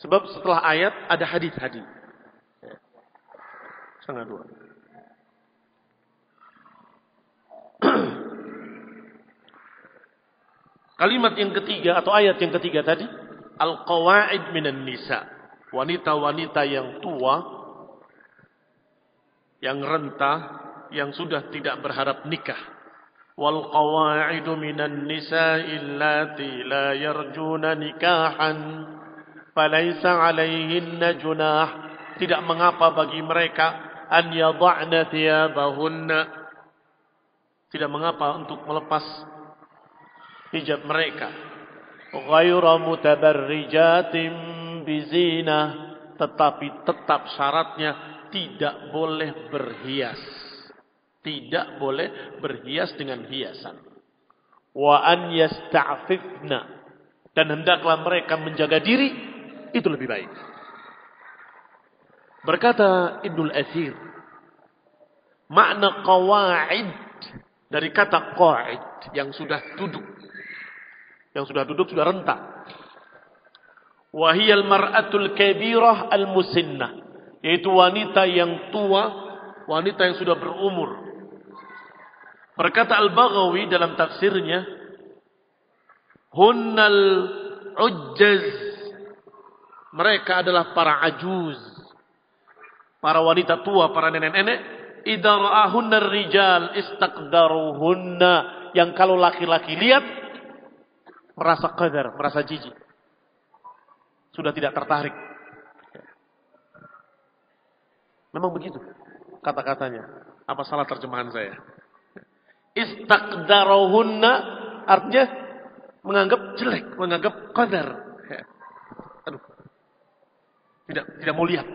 Sebab setelah ayat ada hadis-hadis. 1:30. Kalimat yang ketiga atau ayat yang ketiga tadi, al-qawaid minan nisa, wanita-wanita yang tua, yang renta, yang sudah tidak berharap nikah. Wal qawaidu minan nisa illati la yarjuna nikahan falaysa 'alaihinna junah. Tidak mengapa bagi mereka an yadh'na thiyabahunna. Tidak mengapa untuk melepas hijab mereka. Ghayra mutabarrijatin bizinah, tetapi tetap syaratnya tidak boleh berhias. Tidak boleh berhias dengan hiasan. Wa an yasta'fifna, dan hendaklah mereka menjaga diri, itu lebih baik. Berkata Ibnul Athir, makna qawaid dari kata qaid, yang sudah duduk. Yang sudah duduk, sudah renta. Wahiyal mar'atul kabirah al-musinnah, yaitu wanita yang tua, wanita yang sudah berumur. Berkata Al-Baghawi dalam tafsirnya, hunnal ujjaz, mereka adalah para ajuz, para wanita tua, para nenek-nenek. Idza ra'ahunna ar-rijal istaqdaruhunna, yang kalau laki-laki lihat merasa qadar, merasa jijik, sudah tidak tertarik. Memang begitu kata-katanya. Apa salah terjemahan saya? Istaqdaruhunna artinya menganggap jelek, menganggap qadar. Aduh, tidak mau lihat.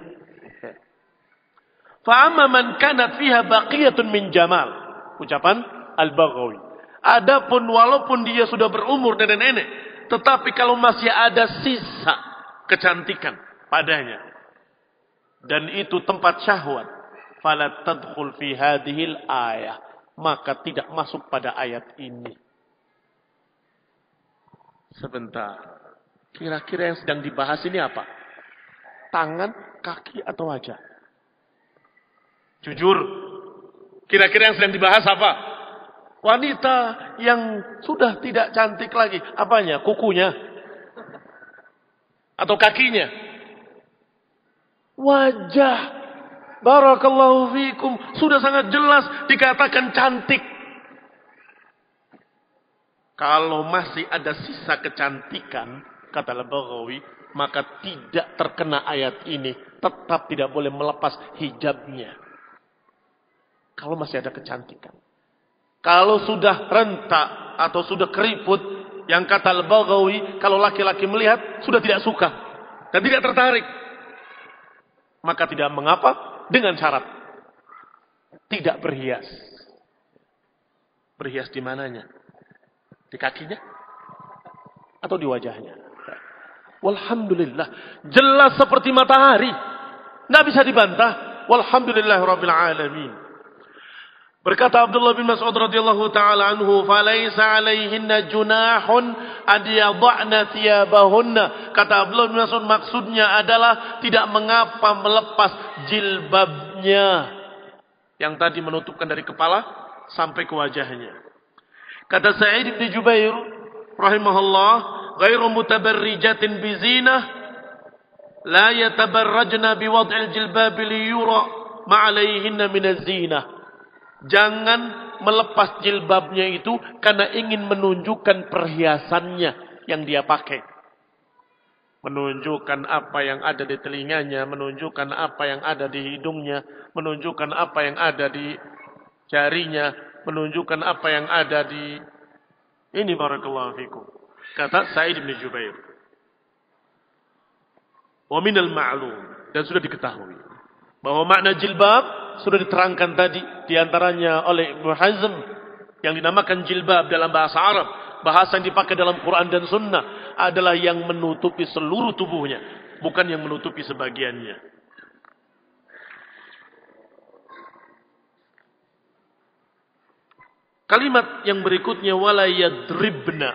Fa'amma man kanat fiha baqiyatun min jamal, ucapan Al-Baghawi. Adapun walaupun dia sudah berumur nenek-nenek, tetapi kalau masih ada sisa kecantikan padanya, dan itu tempat syahwat, fala tadkhul fi hadhil ayah, maka tidak masuk pada ayat ini. Sebentar, kira-kira yang sedang dibahas ini apa? Tangan, kaki, atau wajah? Jujur. Kira-kira yang sedang dibahas apa? Wanita yang sudah tidak cantik lagi. Apanya? Kukunya? Atau kakinya? Wajah. Barakallahu fikum. Sudah sangat jelas dikatakan cantik. Kalau masih ada sisa kecantikan, kata Al-Baghawi, maka tidak terkena ayat ini. Tetap tidak boleh melepas hijabnya. Kalau masih ada kecantikan. Kalau sudah rentak atau sudah keriput, yang kata Al-Baghawi, kalau laki-laki melihat, sudah tidak suka. Dan tidak tertarik. Maka tidak mengapa, dengan syarat. Tidak berhias. Berhias di mananya? Di kakinya? Atau di wajahnya? Walhamdulillah. Jelas seperti matahari. Nggak bisa dibantah. Walhamdulillahirabbil alamin. Berkata Abdullah bin Mas'ud radhiyallahu taala anhu, "Falaisa 'alaihinna junahun ad yad'na thiyabahunna." Kata Abdullah bin Mas'ud, maksudnya adalah tidak mengapa melepas jilbabnya yang tadi menutupkan dari kepala sampai ke wajahnya. Kata Sa'id bin Jubair rahimahullah, "Ghairu mutabarrijatin bizinah la yatabarrajna biwad'il jilbab liyura ma 'alaihinna min az-zinah." Jangan melepas jilbabnya itu karena ingin menunjukkan perhiasannya yang dia pakai. Menunjukkan apa yang ada di telinganya, menunjukkan apa yang ada di hidungnya, menunjukkan apa yang ada di jarinya, menunjukkan apa yang ada di ini. Barakallahu fikum. Kata Sa'id bin Jubair. Wa minal ma'lum, dan sudah diketahui bahwa makna jilbab sudah diterangkan tadi diantaranya oleh Ibnu Hazm yang dinamakan jilbab dalam bahasa Arab, bahasa yang dipakai dalam Quran dan Sunnah adalah yang menutupi seluruh tubuhnya, bukan yang menutupi sebagiannya. Kalimat yang berikutnya, wala yadribna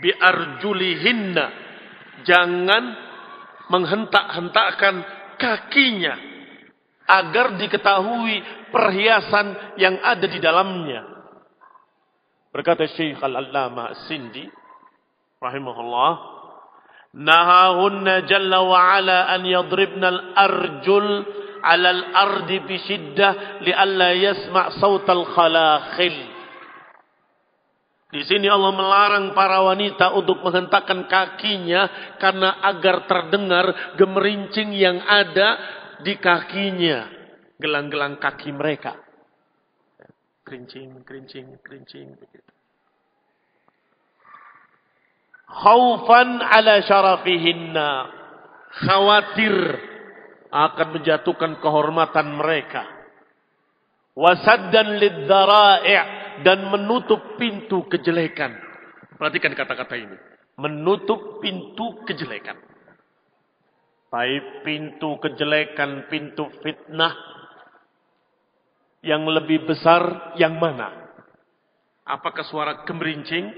bi arjulihinna, jangan menghentak-hentakkan kakinya agar diketahui perhiasan yang ada di dalamnya. Berkata Syekh Al-Allamah As-Sindi rahimahullah, nahahunna jalla wa ala an yadribna al-arjul ala al-ardi bi shiddah li'alla yasma' sautal khalakhil. Di sini Allah melarang para wanita untuk menghentakkan kakinya karena agar terdengar gemerincing yang ada di kakinya, gelang-gelang kaki mereka. Kerincing, kerincing, kerincing. Khaufan ala syarafihinna, khawatir akan menjatuhkan kehormatan mereka. Wasaddan lidzara'i', dan menutup pintu kejelekan. Perhatikan kata-kata ini. Menutup pintu kejelekan. Baik pintu kejelekan, pintu fitnah. Yang lebih besar yang mana? Apakah suara gemerincing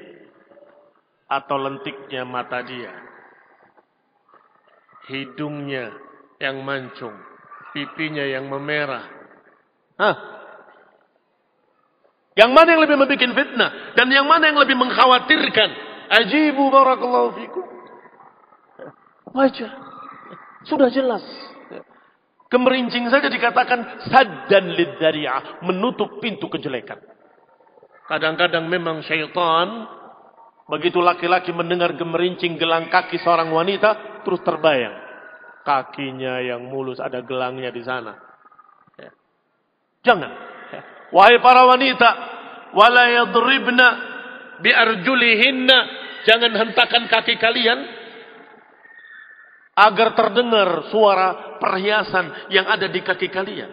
atau lentiknya mata dia? Hidungnya yang mancung, pipinya yang memerah. Yang mana yang lebih membuat fitnah dan yang mana yang lebih mengkhawatirkan? Ajibu barakallahu fikum. Wajah. Sudah jelas. Gemerincing saja dikatakan saddan lidzari'ah, menutup pintu kejelekan. Kadang-kadang memang syaitan, begitu laki-laki mendengar gemerincing gelang kaki seorang wanita, terus terbayang. Kakinya yang mulus ada gelangnya di sana. Jangan. Wahai para wanita, wala yadribna bi arjulihinna, jangan hentakan kaki kalian agar terdengar suara perhiasan yang ada di kaki kalian.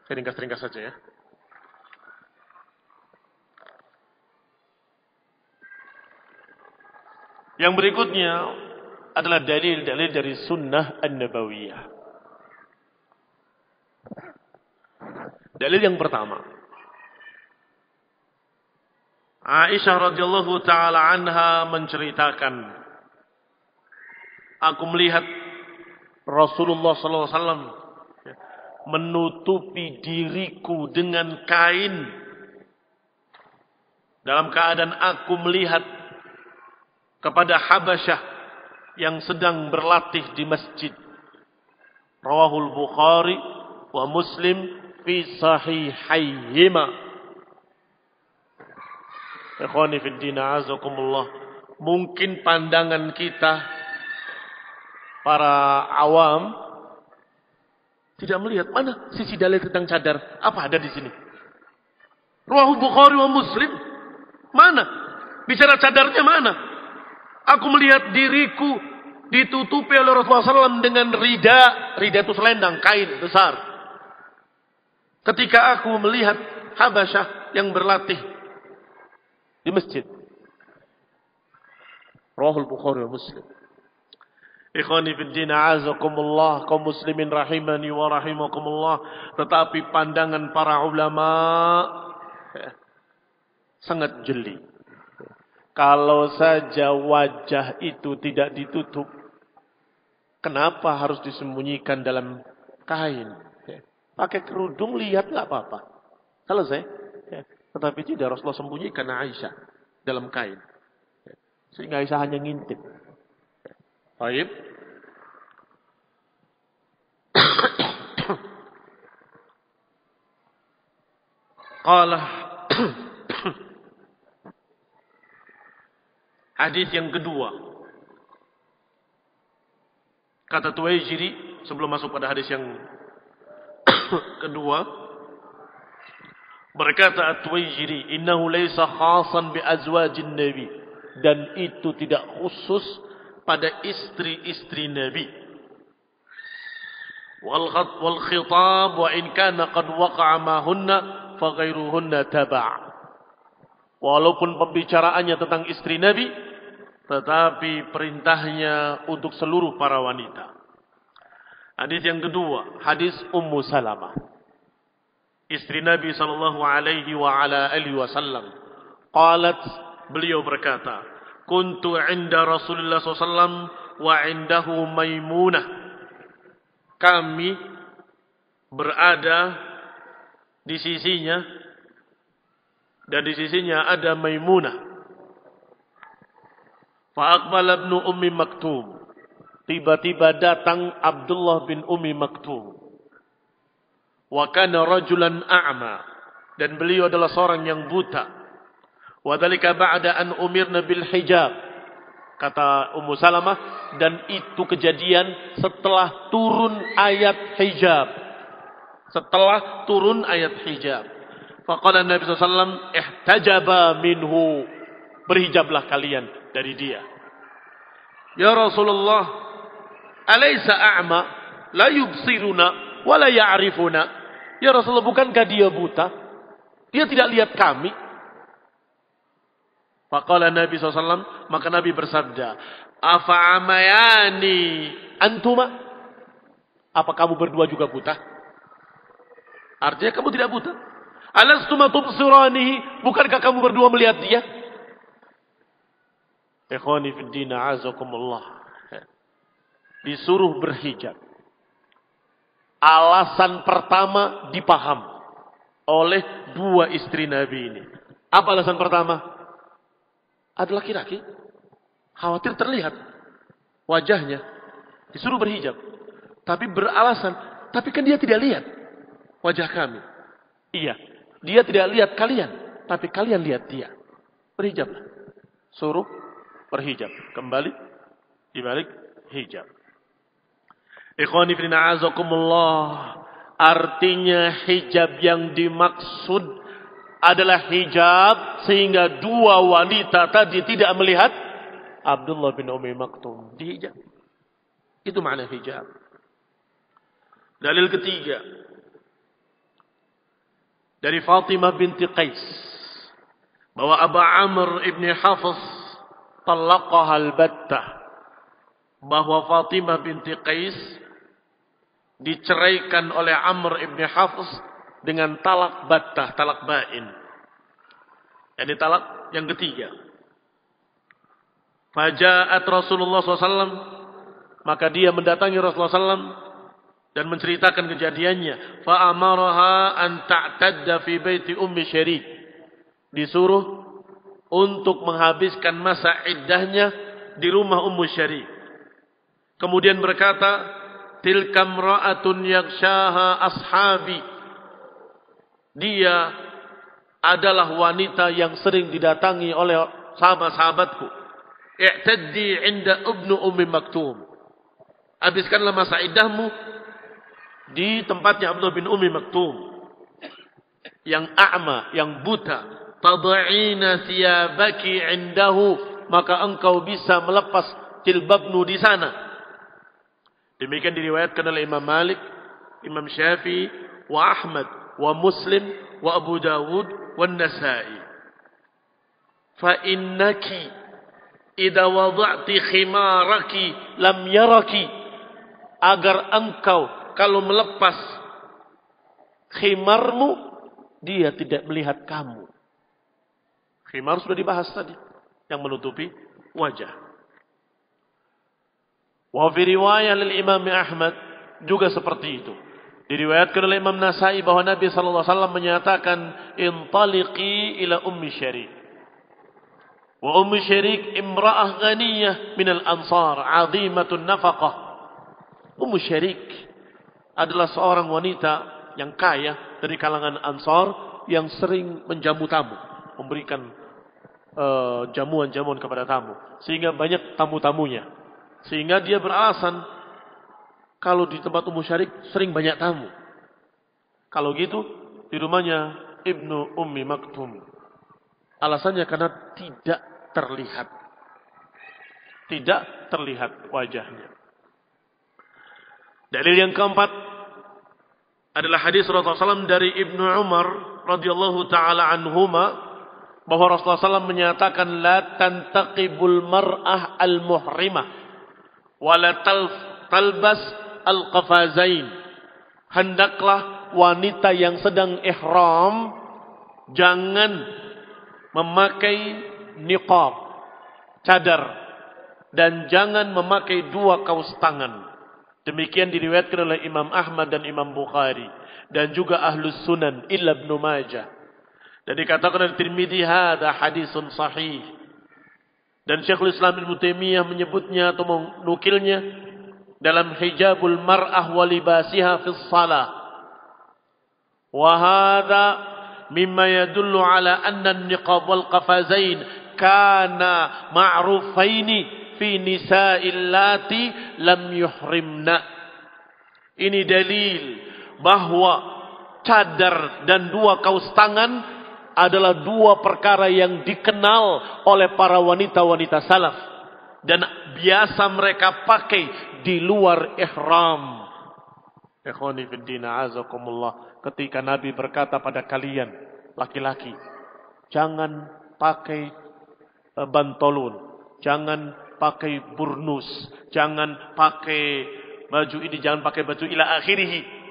Saya ringkas-ringkas saja ya. Yang berikutnya adalah dalil-dalil dari sunnah an-nabawiyah. Dalil yang pertama, Aisyah radhiyallahu taala anha menceritakan Aku melihat Rasulullah SAW menutupi diriku dengan kain. Dalam keadaan aku melihat kepada Habasyah yang sedang berlatih di masjid. Rawahul Bukhari wa Muslim fi sahihaihima. Ikhwani fid din azakumullah. Mungkin pandangan kita para awam tidak melihat mana sisi dalil tentang cadar. Apa ada di sini? Rawahul Bukhari wa Muslim. Mana? Bicara cadarnya mana? Aku melihat diriku ditutupi oleh Rasulullah SAW dengan rida. Rida itu selendang, kain besar. Ketika aku melihat Habasyah yang berlatih di masjid. Rawahul Bukhari wa Muslim. Ikhwani fid din a'azakumullah, kaum muslimin rahimani wa rahimakumullah. Tetapi pandangan para ulama sangat jeli. Kalau saja wajah itu tidak ditutup, kenapa harus disembunyikan dalam kain? Pakai kerudung lihat nggak apa-apa. Selesai. Tetapi tidak, Rasulullah sembunyikan Aisyah dalam kain. Sehingga Aisyah hanya ngintip. Baik. Qala hadis yang kedua. Kata Tuwaijiri sebelum masuk pada hadis yang kedua, berkata At-Tuwaijiri, innahu laysa khasan bi azwajin nabi, dan itu tidak khusus pada istri-istri Nabi. Wal khitab wa in kana qad waqa'a ma hunna fa ghairuhunna taba'. Walaupun pembicaraannya tentang istri Nabi, tetapi perintahnya untuk seluruh para wanita. Hadis yang kedua, hadis Ummu Salamah, istri Nabi sallallahu alaihi wa ala alihi wasallam. Qalat, beliau berkata, kuntu 'inda Rasulullah SAW wa 'indahu Maimunah. Kami berada di sisinya dan di sisinya ada Maimunah. Fa aqbala ibnu Ummi Maktum. Tiba-tiba datang Abdullah bin Ummi Maktum. Wa kana rajulan a'ma, dan beliau adalah seorang yang buta. Wadhalika ba'da an umirna bil hijab. Kata Ummu Salamah, dan itu kejadian setelah turun ayat hijab. Setelah turun ayat hijab. Faqala Nabi SAW, ihtajaba minhu. Berhijablah kalian dari dia. Ya Rasulullah, alaysa a'ma, la yubsiruna, wa la ya'rifuna. Ya Rasulullah, bukankah dia buta? Dia tidak lihat kami. Faqala Nabi SAW, maka Nabi bersabda, afa'amayani antuma? Apa kamu berdua juga buta? Artinya kamu tidak buta. Alastuma tubsiranihi, bukankah kamu berdua melihat dia? Ikhwani fid din a'azakumullah. Disuruh berhijab. Alasan pertama dipaham oleh dua istri Nabi ini. Apa alasan pertama? Ada laki-laki, khawatir terlihat wajahnya, disuruh berhijab. Tapi beralasan, tapi kan dia tidak lihat wajah kami. Iya, dia tidak lihat kalian, tapi kalian lihat dia. Berhijablah. Suruh berhijab. Kembali dibalik hijab. Ikhwani fillah azakumullah. Artinya hijab yang dimaksud adalah hijab sehingga dua wanita tadi tidak melihat Abdullah bin Ummi Maktum. Dihijab. Itu makna hijab. Dalil ketiga dari Fatimah binti Qais bahwa Abu Amr ibn Hafiz talaqaha al-battah, bahwa Fatimah binti Qais diceraikan oleh Amr ibn Hafiz dengan talak battah, talak bain. Ini talak yang ketiga. Faja'at Rasulullah SAW, Maka dia mendatangi Rasulullah SAW dan menceritakan kejadiannya. Fa'amaraha an ta'tadda fi baiti Ummi Syarik. Disuruh untuk menghabiskan masa iddahnya di rumah Ummu Syarik. Kemudian berkata, tilka imra'atun yakshaha ashabi. Dia adalah wanita yang sering didatangi oleh sahabat-sahabatku. I'taddi 'inda ibnu Ummi Maktum. Habiskanlah masa iddahmu di tempatnya Abdullah bin Ummi Maktum yang a'ma, yang buta. Tad'ina thiyabaki 'indahu, maka engkau bisa melepas jilbabmu di sana. Demikian diriwayatkan oleh Imam Malik, Imam Syafi'i, wa Ahmad, wa Muslim, wa Abu Dawud, wa Nasa'i. Fa innaki idza wada'ti khimaraki lam yaraki. Agar engkau kalau melepas khimarmu, dia tidak melihat kamu. Khimar sudah dibahas tadi, yang menutupi wajah. Wa fi riwayah lil Imam Ahmad juga seperti itu. Diriwayatkan oleh Imam Nasa'i bahwa Nabi sallallahu alaihi wasallam menyatakan, "Intaliqi ila Ummi Syarik." Wa Ummi Syarik imra'ah ghaniyah minal ansar, 'azimatun nafaqah. Ummu Syarik adalah seorang wanita yang kaya dari kalangan Ansar yang sering menjamu tamu, memberikan jamuan-jamuan kepada tamu, sehingga banyak tamu-tamunya. Sehingga dia beralasan kalau di tempat Ummu Syarik sering banyak tamu. Kalau gitu di rumahnya Ibnu Ummi Maktum. Alasannya karena tidak terlihat. Tidak terlihat wajahnya. Dalil yang keempat adalah hadis Rasulullah SAW dari Ibnu Umar radhiyallahu taala anhuma, bahwa Rasulullah SAW menyatakan, la tantaqibul mar'ah al-muhrimah wa la talbas al-qafazain. Hendaklah wanita yang sedang ihram jangan memakai niqab, cadar, dan jangan memakai dua kaus tangan. Demikian diriwayatkan oleh Imam Ahmad dan Imam Bukhari dan juga Ahlus Sunan illa Ibnu Majah. Dan dikatakan oleh Tirmidzi, hadza hadisun sahih. Dan Syekhul Islam Ibnu Taimiyah menyebutnya atau menukilnya dalam Hijabul Mar'ah wa Libasiha fis Shalah. Wa hadza mimma yadullu ala anna an-niqab wal qafazain kana ma'rufaini fi nisa'il lati lam yuhrimna. Ini dalil bahwa cadar dan dua kaus tangan adalah dua perkara yang dikenal oleh para wanita-wanita salaf dan biasa mereka pakai di luar ihram. Ikhwani fid din, azakumullah. Ketika Nabi berkata pada kalian laki-laki, jangan pakai bantolun, jangan pakai burnus, jangan pakai baju ini, jangan pakai baju ila akhirih.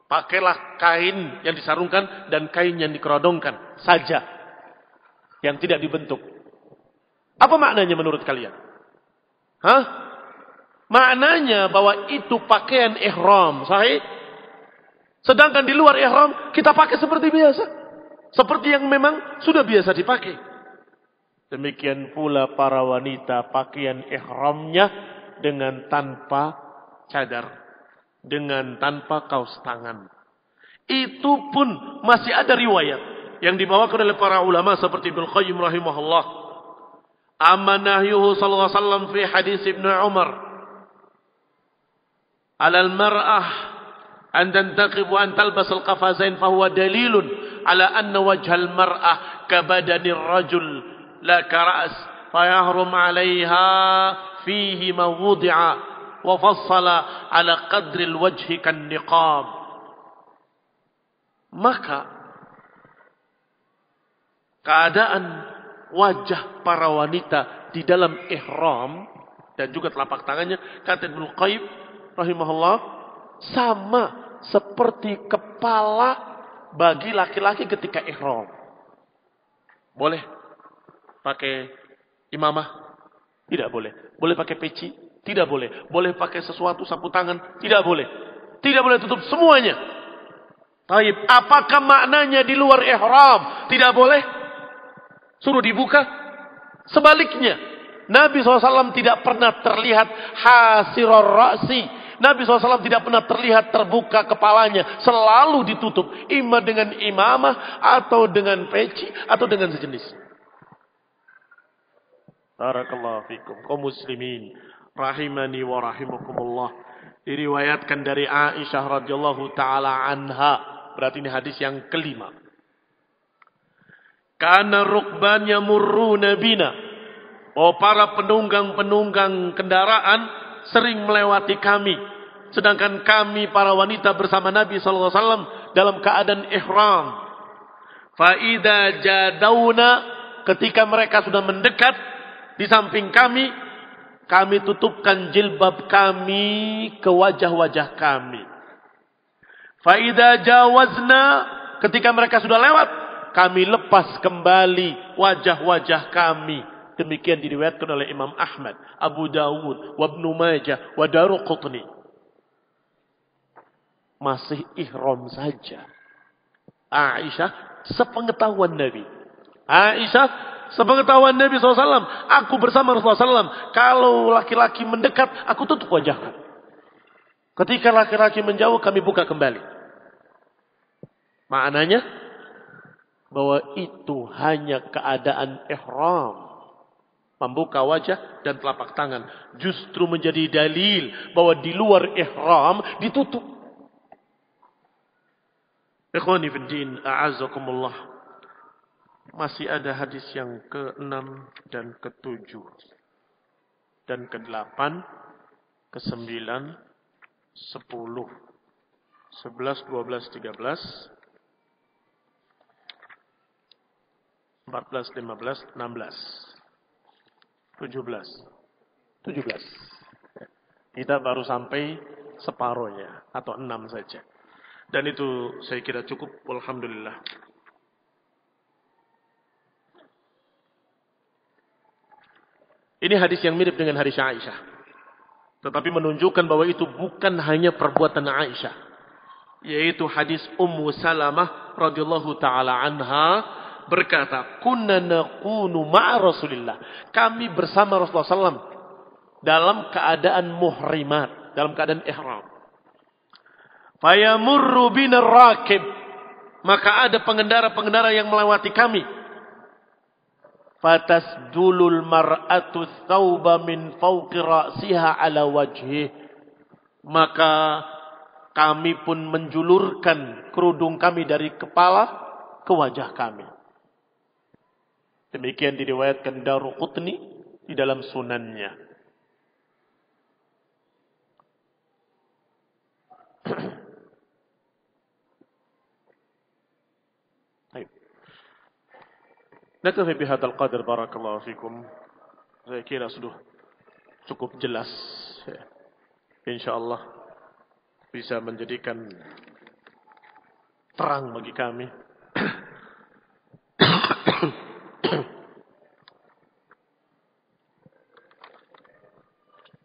Pakailah kain yang disarungkan dan kain yang dikerodongkan saja, yang tidak dibentuk. Apa maknanya menurut kalian? Maknanya bahwa itu pakaian ihram, sahih? Sedangkan di luar ihram kita pakai seperti biasa, seperti yang memang sudah biasa dipakai. Demikian pula para wanita pakaian ihramnya dengan tanpa cadar, dengan tanpa kaus tangan. Itu pun masih ada riwayat yang dibawakan oleh para ulama seperti Ibnu Qayyim rahimahullah. Amma nahyuhu sallallahu alaihi wasallam fi hadis Ibnu Umar ala al-mar'ah an tantaqib wa an talbas al-qafazain fa huwa dalilun ala anna wajha al-mar'ah ka badani ar-rajul la kara's fayahrum 'alayha fihi ma wudi'a wa fassala 'ala qadri al-wajhi kan niqab. Maka keadaan wajah para wanita di dalam ihram dan juga telapak tangannya, kata Ibnu Qayyim rahimahullah, sama seperti kepala bagi laki-laki ketika ihram. Boleh pakai imamah? Tidak boleh. Boleh pakai peci? Tidak boleh. Boleh pakai sesuatu sapu tangan? Tidak boleh. Tidak boleh tutup semuanya. Taib, apakah maknanya di luar ihram? Tidak boleh. Suruh dibuka. Sebaliknya, Nabi SAW tidak pernah terlihat hasirur ra'si. Nabi SAW tidak pernah terlihat terbuka kepalanya. Selalu ditutup. Ima dengan imamah, atau dengan peci, atau dengan sejenis. Barakallahu fikum. Kaum muslimin. Rahimani wa rahimakumullah. Diriwayatkan dari Aisyah radhiyallahu ta'ala anha. Berarti ini hadis yang kelima. Kana rukban yamurruna bina. Oh, para penunggang-penunggang kendaraan sering melewati kami. Sedangkan kami para wanita bersama Nabi SAW dalam keadaan ihram. Fa'idha jadawna, ketika mereka sudah mendekat di samping kami tutupkan jilbab kami ke wajah-wajah kami. Fa'idha jawazna, ketika mereka sudah lewat, kami lepas kembali wajah-wajah kami. Demikian diriwayatkan oleh Imam Ahmad, Abu Dawud, wa Ibnu Majah, wa Daruqutni. Masih ihram saja. Aisyah sepengetahuan Nabi. Aisyah sepengetahuan Nabi SAW. Aku bersama Rasulullah SAW. Kalau laki-laki mendekat, aku tutup wajahku. Ketika laki-laki menjauh, kami buka kembali. Maknanya bahwa itu hanya keadaan ihram. Membuka wajah dan telapak tangan justru menjadi dalil bahwa di luar ihram ditutup. Ikhwani fid din, a'azzakumullah. Masih ada hadis yang ke-6 dan ke-7 dan ke-8, ke-9, 10, 11, 12, 13, 14, 15, 16, 17. Kita baru sampai separuhnya atau 6 saja. Dan itu saya kira cukup, alhamdulillah. Ini hadis yang mirip dengan hadis Aisyah. Tetapi menunjukkan bahwa itu bukan hanya perbuatan Aisyah. Yaitu hadis Ummu Salamah radhiyallahu ta'ala anha berkata, kunna naqunu ma'a Rasulillah. Kami bersama Rasulullah SAW dalam keadaan muhrimat, dalam keadaan ihram. Fayamurru bina rakib. Maka ada pengendara-pengendara yang melewati kami. Fatasdulul mar'atu thawba min fawqi ra'siha ala wajhih. Maka kami pun menjulurkan kerudung kami dari kepala ke wajah kami. Demikian diriwayatkan Daruqutni di dalam sunannya. Naktafi bihadzal qadar, barakallahu fikum. Saya kira sudah cukup jelas. Insyaallah bisa menjadikan terang bagi kami.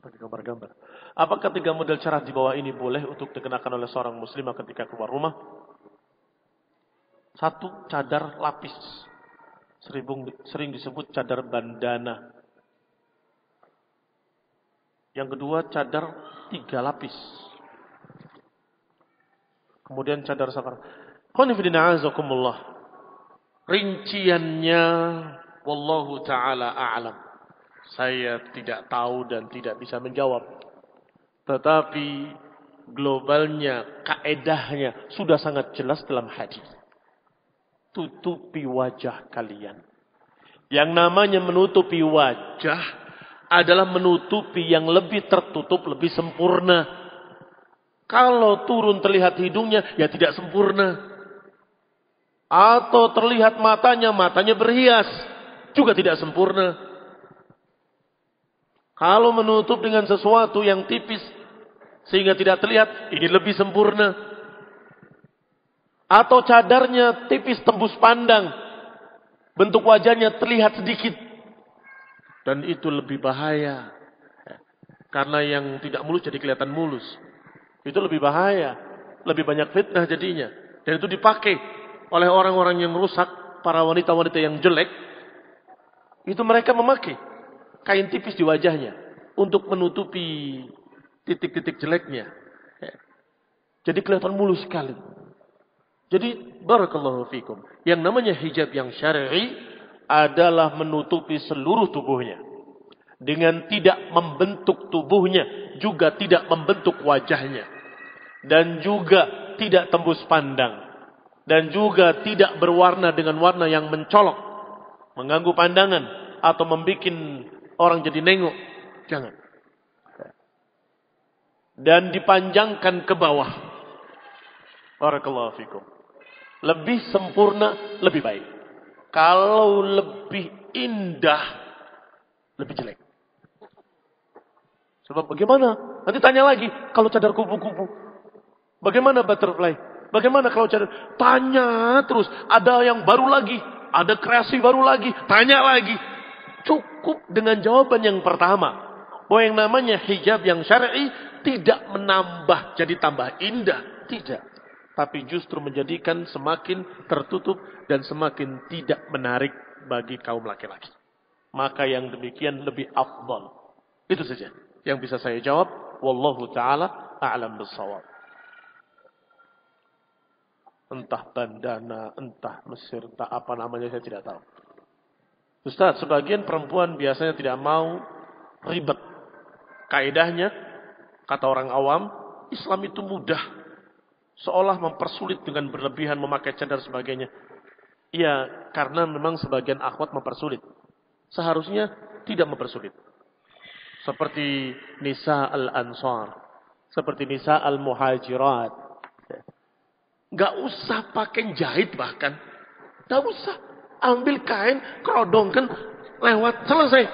Bagi gambar-gambar. Apakah 3 model cara di bawah ini boleh untuk dikenakan oleh seorang muslimah ketika keluar rumah? 1, cadar lapis. Sering disebut cadar bandana. Yang kedua, cadar 3 lapis. Kemudian cadar safar. Qanifidina azakumullah. Rinciannya wallahu ta'ala a'lam. Saya tidak tahu dan tidak bisa menjawab. Tetapi globalnya, kaedahnya sudah sangat jelas dalam hadis. Tutupi wajah kalian. Yang namanya menutupi wajah adalah menutupi yang lebih tertutup, lebih sempurna. Kalau turun terlihat hidungnya, ya tidak sempurna. Atau terlihat matanya berhias, juga tidak sempurna. Kalau menutup dengan sesuatu yang tipis, sehingga tidak terlihat, ini lebih sempurna. Atau cadarnya tipis tembus pandang. Bentuk wajahnya terlihat sedikit. Dan itu lebih bahaya. Karena yang tidak mulus jadi kelihatan mulus. Itu lebih bahaya. Lebih banyak fitnah jadinya. Dan itu dipakai oleh orang-orang yang rusak. Para wanita-wanita yang jelek. Itu mereka memakai kain tipis di wajahnya. Untuk menutupi titik-titik jeleknya. Jadi kelihatan mulus sekali. Jadi barakallahu fikum. Yang namanya hijab yang syar'i adalah menutupi seluruh tubuhnya. Dengan tidak membentuk tubuhnya. Juga tidak membentuk wajahnya. Dan juga tidak tembus pandang. Dan juga tidak berwarna dengan warna yang mencolok. Mengganggu pandangan. Atau membuat orang jadi nengok. Jangan. Dan dipanjangkan ke bawah. Barakallahu fikum. Lebih sempurna, lebih baik. Kalau lebih indah, lebih jelek. Sebab bagaimana? Nanti tanya lagi. Kalau cadar kupu-kupu. Bagaimana butterfly? Bagaimana kalau cadar? Tanya terus. Ada yang baru lagi. Ada kreasi baru lagi. Tanya lagi. Cukup dengan jawaban yang pertama. Bahwa yang namanya hijab yang syar'i tidak menambah jadi tambah indah. Tidak. Tapi justru menjadikan semakin tertutup dan semakin tidak menarik bagi kaum laki-laki. Maka yang demikian lebih afdal. Itu saja yang bisa saya jawab. Wallahu ta'ala a'lam bissawab. Entah bandana, entah Mesir, entah apa namanya saya tidak tahu. Ustaz, sebagian perempuan biasanya tidak mau ribet. Kaidahnya, kata orang awam, Islam itu mudah. Seolah mempersulit dengan berlebihan memakai cadar sebagainya. Iya, karena memang sebagian akhwat mempersulit. Seharusnya tidak mempersulit. Seperti Nisa al-Ansar. Seperti Nisa al-Muhajirat. Gak usah pakai jahit bahkan. Gak usah. Ambil kain, kerodongkan, lewat, selesai.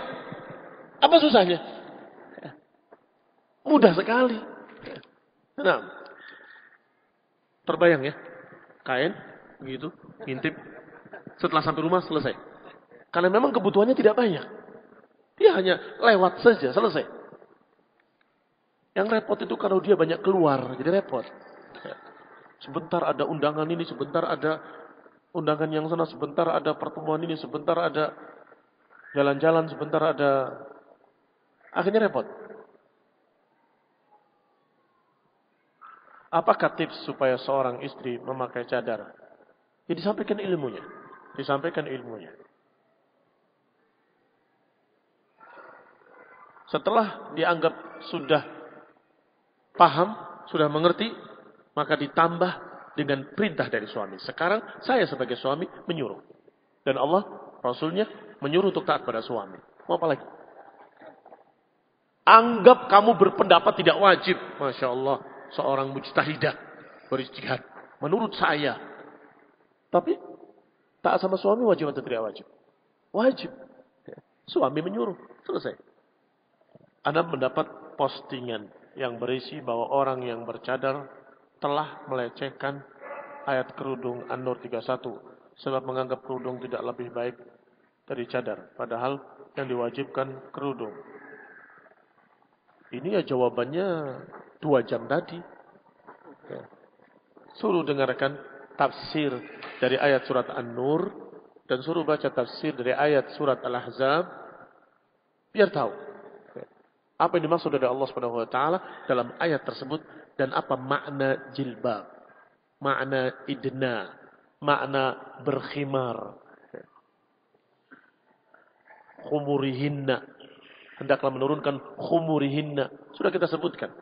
Apa susahnya? Mudah sekali. Nah, terbayang ya. Kain, begitu, ngintip. Setelah sampai rumah, selesai. Karena memang kebutuhannya tidak banyak. Dia hanya lewat saja, selesai. Yang repot itu kalau dia banyak keluar, jadi repot. Sebentar ada undangan ini, sebentar ada undangan yang sana, sebentar ada pertemuan ini, sebentar ada jalan-jalan, sebentar ada... Akhirnya repot. Apakah tips supaya seorang istri memakai cadar? Ya disampaikan ilmunya. Disampaikan ilmunya. Setelah dianggap sudah paham, sudah mengerti, maka ditambah dengan perintah dari suami. Sekarang saya sebagai suami menyuruh. Dan Allah, Rasulnya menyuruh untuk taat pada suami. Mau apa lagi? Anggap kamu berpendapat tidak wajib. Masya Allah, seorang mujtahidah berijtihad. Menurut saya. Tapi taat sama suami wajib atau tidak wajib? Wajib. Suami menyuruh. Selesai. Anda mendapat postingan yang berisi bahwa orang yang bercadar telah melecehkan ayat kerudung An-Nur 31. Sebab menganggap kerudung tidak lebih baik dari cadar. Padahal yang diwajibkan kerudung. Ini ya jawabannya 2 jam tadi. Ya. Suruh dengarkan tafsir dari ayat surat An-Nur. Dan suruh baca tafsir dari ayat surat Al-Ahzab. Biar tahu. Apa yang dimaksud dari Allah Subhanahu wa taala dalam ayat tersebut dan apa makna jilbab, makna idna, makna berkhimar. Khumurihinna, hendaklah menurunkan khumurihinna. Sudah kita sebutkan.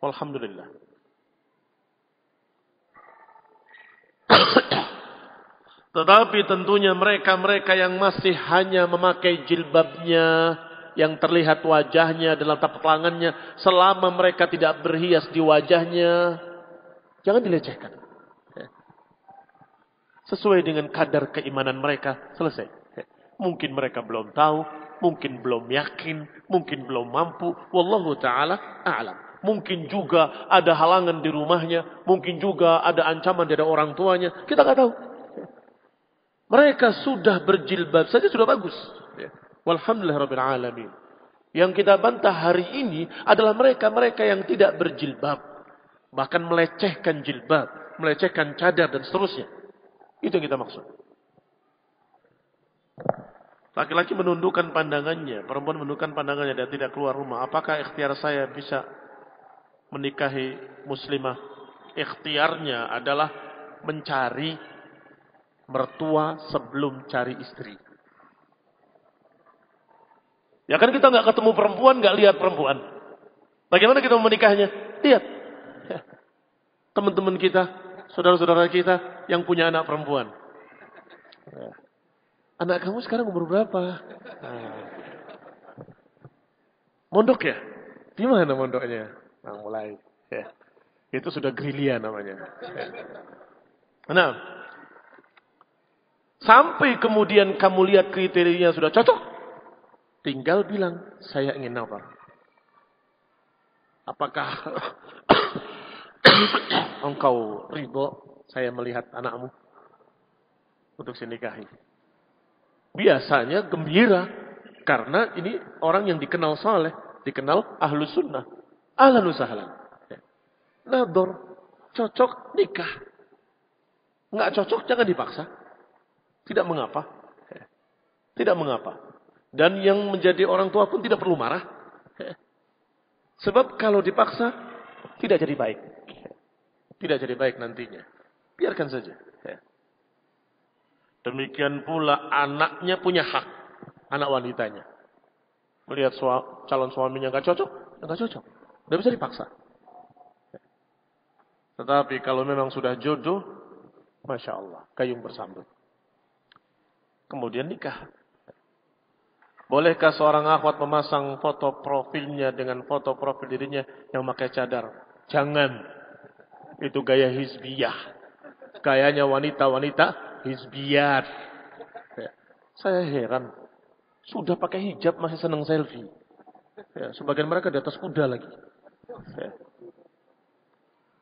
Alhamdulillah. Tetapi tentunya mereka-mereka yang masih hanya memakai jilbabnya, yang terlihat wajahnya dalam tapak tangannya, selama mereka tidak berhias di wajahnya, jangan dilecehkan. Sesuai dengan kadar keimanan mereka, selesai. Mungkin mereka belum tahu, mungkin belum yakin, mungkin belum mampu. Wallahu ta'ala a'lam. Mungkin juga ada halangan di rumahnya, mungkin juga ada ancaman dari orang tuanya. Kita nggak tahu. Mereka sudah berjilbab saja sudah bagus. Walhamdulillah rabbil alamin. Yang kita bantah hari ini adalah mereka-mereka yang tidak berjilbab. Bahkan melecehkan jilbab, melecehkan cadar dan seterusnya. Itu yang kita maksud. Laki-laki menundukkan pandangannya, perempuan menundukkan pandangannya dan tidak keluar rumah. Apakah ikhtiar saya bisa menikahi muslimah? Ikhtiarnya adalah mencari mertua sebelum cari istri. Ya kan kita nggak ketemu perempuan, nggak lihat perempuan. Bagaimana kita menikahnya? Lihat. Teman-teman kita, saudara-saudara kita yang punya anak perempuan. Anak kamu sekarang umur berapa? Mondok ya? Di mana mondoknya? Nah, mulai. Ya. Itu sudah gerilya namanya. Nah, sampai kemudian kamu lihat kriterianya sudah cocok, tinggal bilang, saya ingin nazar. Apakah engkau ridho saya melihat anakmu untuk saya nikahi? Biasanya gembira. Karena ini orang yang dikenal saleh. Dikenal ahlus sunnah. Ahlan wa sahlan. Nador. Cocok, nikah. Nggak cocok, jangan dipaksa. Tidak mengapa. Tidak mengapa. Dan yang menjadi orang tua pun tidak perlu marah. Sebab kalau dipaksa, tidak jadi baik. Tidak jadi baik nantinya. Biarkan saja. Demikian pula anaknya punya hak. Anak wanitanya. Melihat calon suaminya nggak cocok, nggak cocok. Nggak bisa dipaksa. Tetapi kalau memang sudah jodoh, Masya Allah, gayung bersambut. Kemudian nikah. Bolehkah seorang akhwat memasang foto profilnya dengan foto profil dirinya yang pakai cadar? Jangan. Itu gaya hizbiyah. Gayanya wanita-wanita hizbiyat. Saya heran. Sudah pakai hijab masih senang selfie. Sebagian mereka di atas kuda lagi.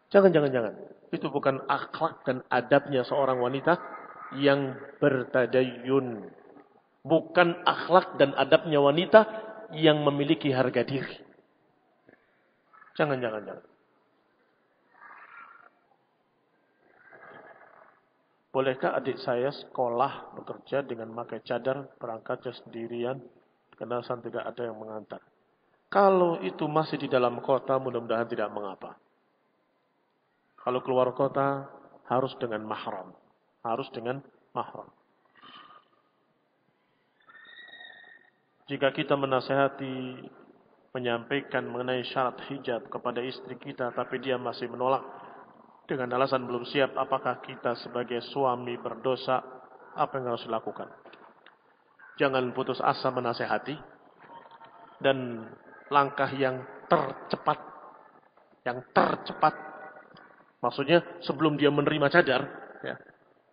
Jangan. Itu bukan akhlak dan adabnya seorang wanita yang bertadayun. Bukan akhlak dan adabnya wanita yang memiliki harga diri. Jangan. Bolehkah adik saya sekolah bekerja dengan pakai cadar, berangkatnya sendirian, karena tidak ada yang mengantar? Kalau itu masih di dalam kota, mudah-mudahan tidak mengapa. Kalau keluar kota, harus dengan mahram. Jika kita menasihati, menyampaikan mengenai syarat hijab kepada istri kita, tapi dia masih menolak, dengan alasan belum siap, apakah kita sebagai suami berdosa? Apa yang harus dilakukan? Jangan putus asa menasehati. Dan langkah yang tercepat. Maksudnya sebelum dia menerima cadar,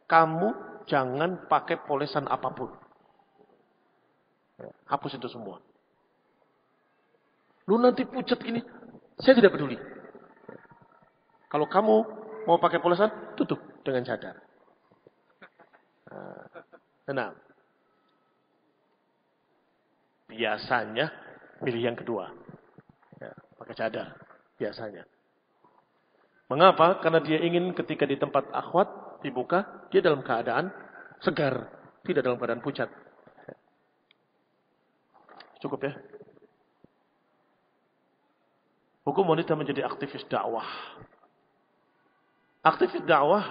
kamu jangan pakai polesan apapun. Hapus itu semua. Lu nanti pucat gini, saya tidak peduli. Kalau kamu mau pakai polesan, tutup dengan cadar. Nah, biasanya pilih yang kedua. Pakai cadar, biasanya. Mengapa? Karena dia ingin ketika di tempat akhwat dibuka, dia dalam keadaan segar. Tidak dalam keadaan pucat. Cukup ya. Hukum wanita menjadi aktivis dakwah. Aktivis dakwah,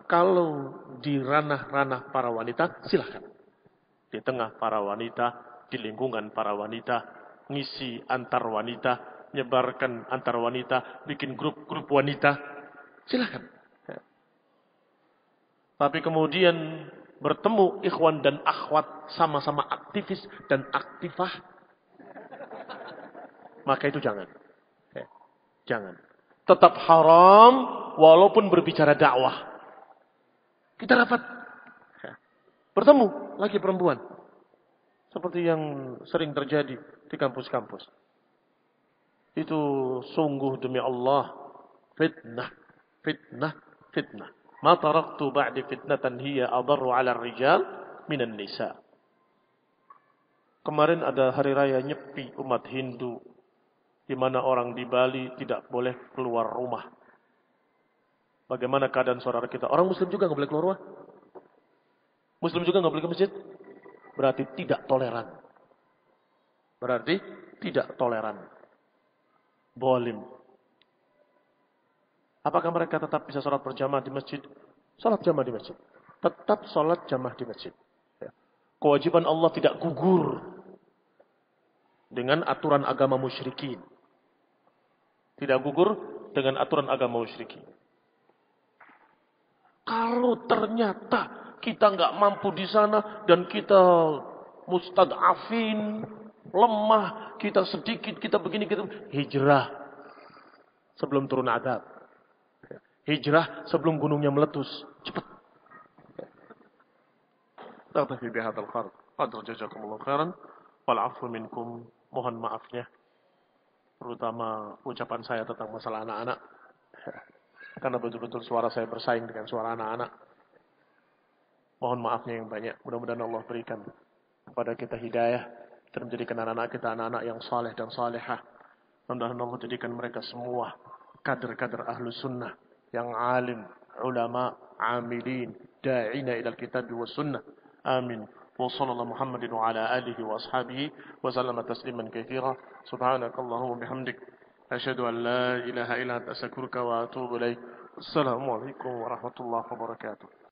kalau di ranah-ranah para wanita, silahkan. Di tengah para wanita, di lingkungan para wanita, ngisi antar wanita, nyebarkan antar wanita, bikin grup-grup wanita, silahkan. Tapi kemudian bertemu ikhwan dan akhwat sama-sama aktivis dan aktifah, maka itu jangan. Jangan. Tetap haram walaupun berbicara dakwah. Kita rapat. Bertemu laki perempuan. Seperti yang sering terjadi di kampus-kampus. Itu sungguh demi Allah fitnah. Ma taraktu ba'di fitnatan hiya adarru 'ala ar-rijal minan nisa. Kemarin ada hari raya Nyepi umat Hindu, di mana orang di Bali tidak boleh keluar rumah. Bagaimana keadaan saudara kita? Orang Muslim juga nggak boleh keluar rumah. Muslim juga nggak boleh ke masjid. Berarti tidak toleran. Berarti tidak toleran. Bolim. Apakah mereka tetap bisa sholat berjamaah di masjid? Sholat jamaah di masjid. Tetap sholat jamaah di masjid. Kewajiban Allah tidak gugur dengan aturan agama musyrikin. Tidak gugur dengan aturan agama musyrikin. Kalau ternyata kita nggak mampu di sana dan kita mustad'afin, lemah, kita sedikit, kita begini, kita hijrah sebelum turun adab. Hijrah sebelum gunungnya meletus. Cepat. Naktafi bihadzal qadar. Qadar jazakumullah khairan. Wal 'afwu minkum. Mohon maafnya. Terutama ucapan saya tentang masalah anak-anak. Karena betul-betul suara saya bersaing dengan suara anak-anak. Mohon maafnya yang banyak. Mudah-mudahan Allah berikan kepada kita hidayah dan menjadikan anak-anak kita anak-anak yang saleh dan salihah. Mudah-mudahan Allah jadikan mereka semua kader-kader ahlu sunnah yang alim, ulama, amilin, da'ina ila kitab wa sunnah. Amin. Wa sallallahu Muhammadin wa ala alihi wa ashabihi wa sallama tasliman katsira. Subhanakallahumma bihamdik asyhadu an la ilaha illa anta astaghfiruka wa atubu ilaik. Assalamu alaikum warahmatullahi wabarakatuh.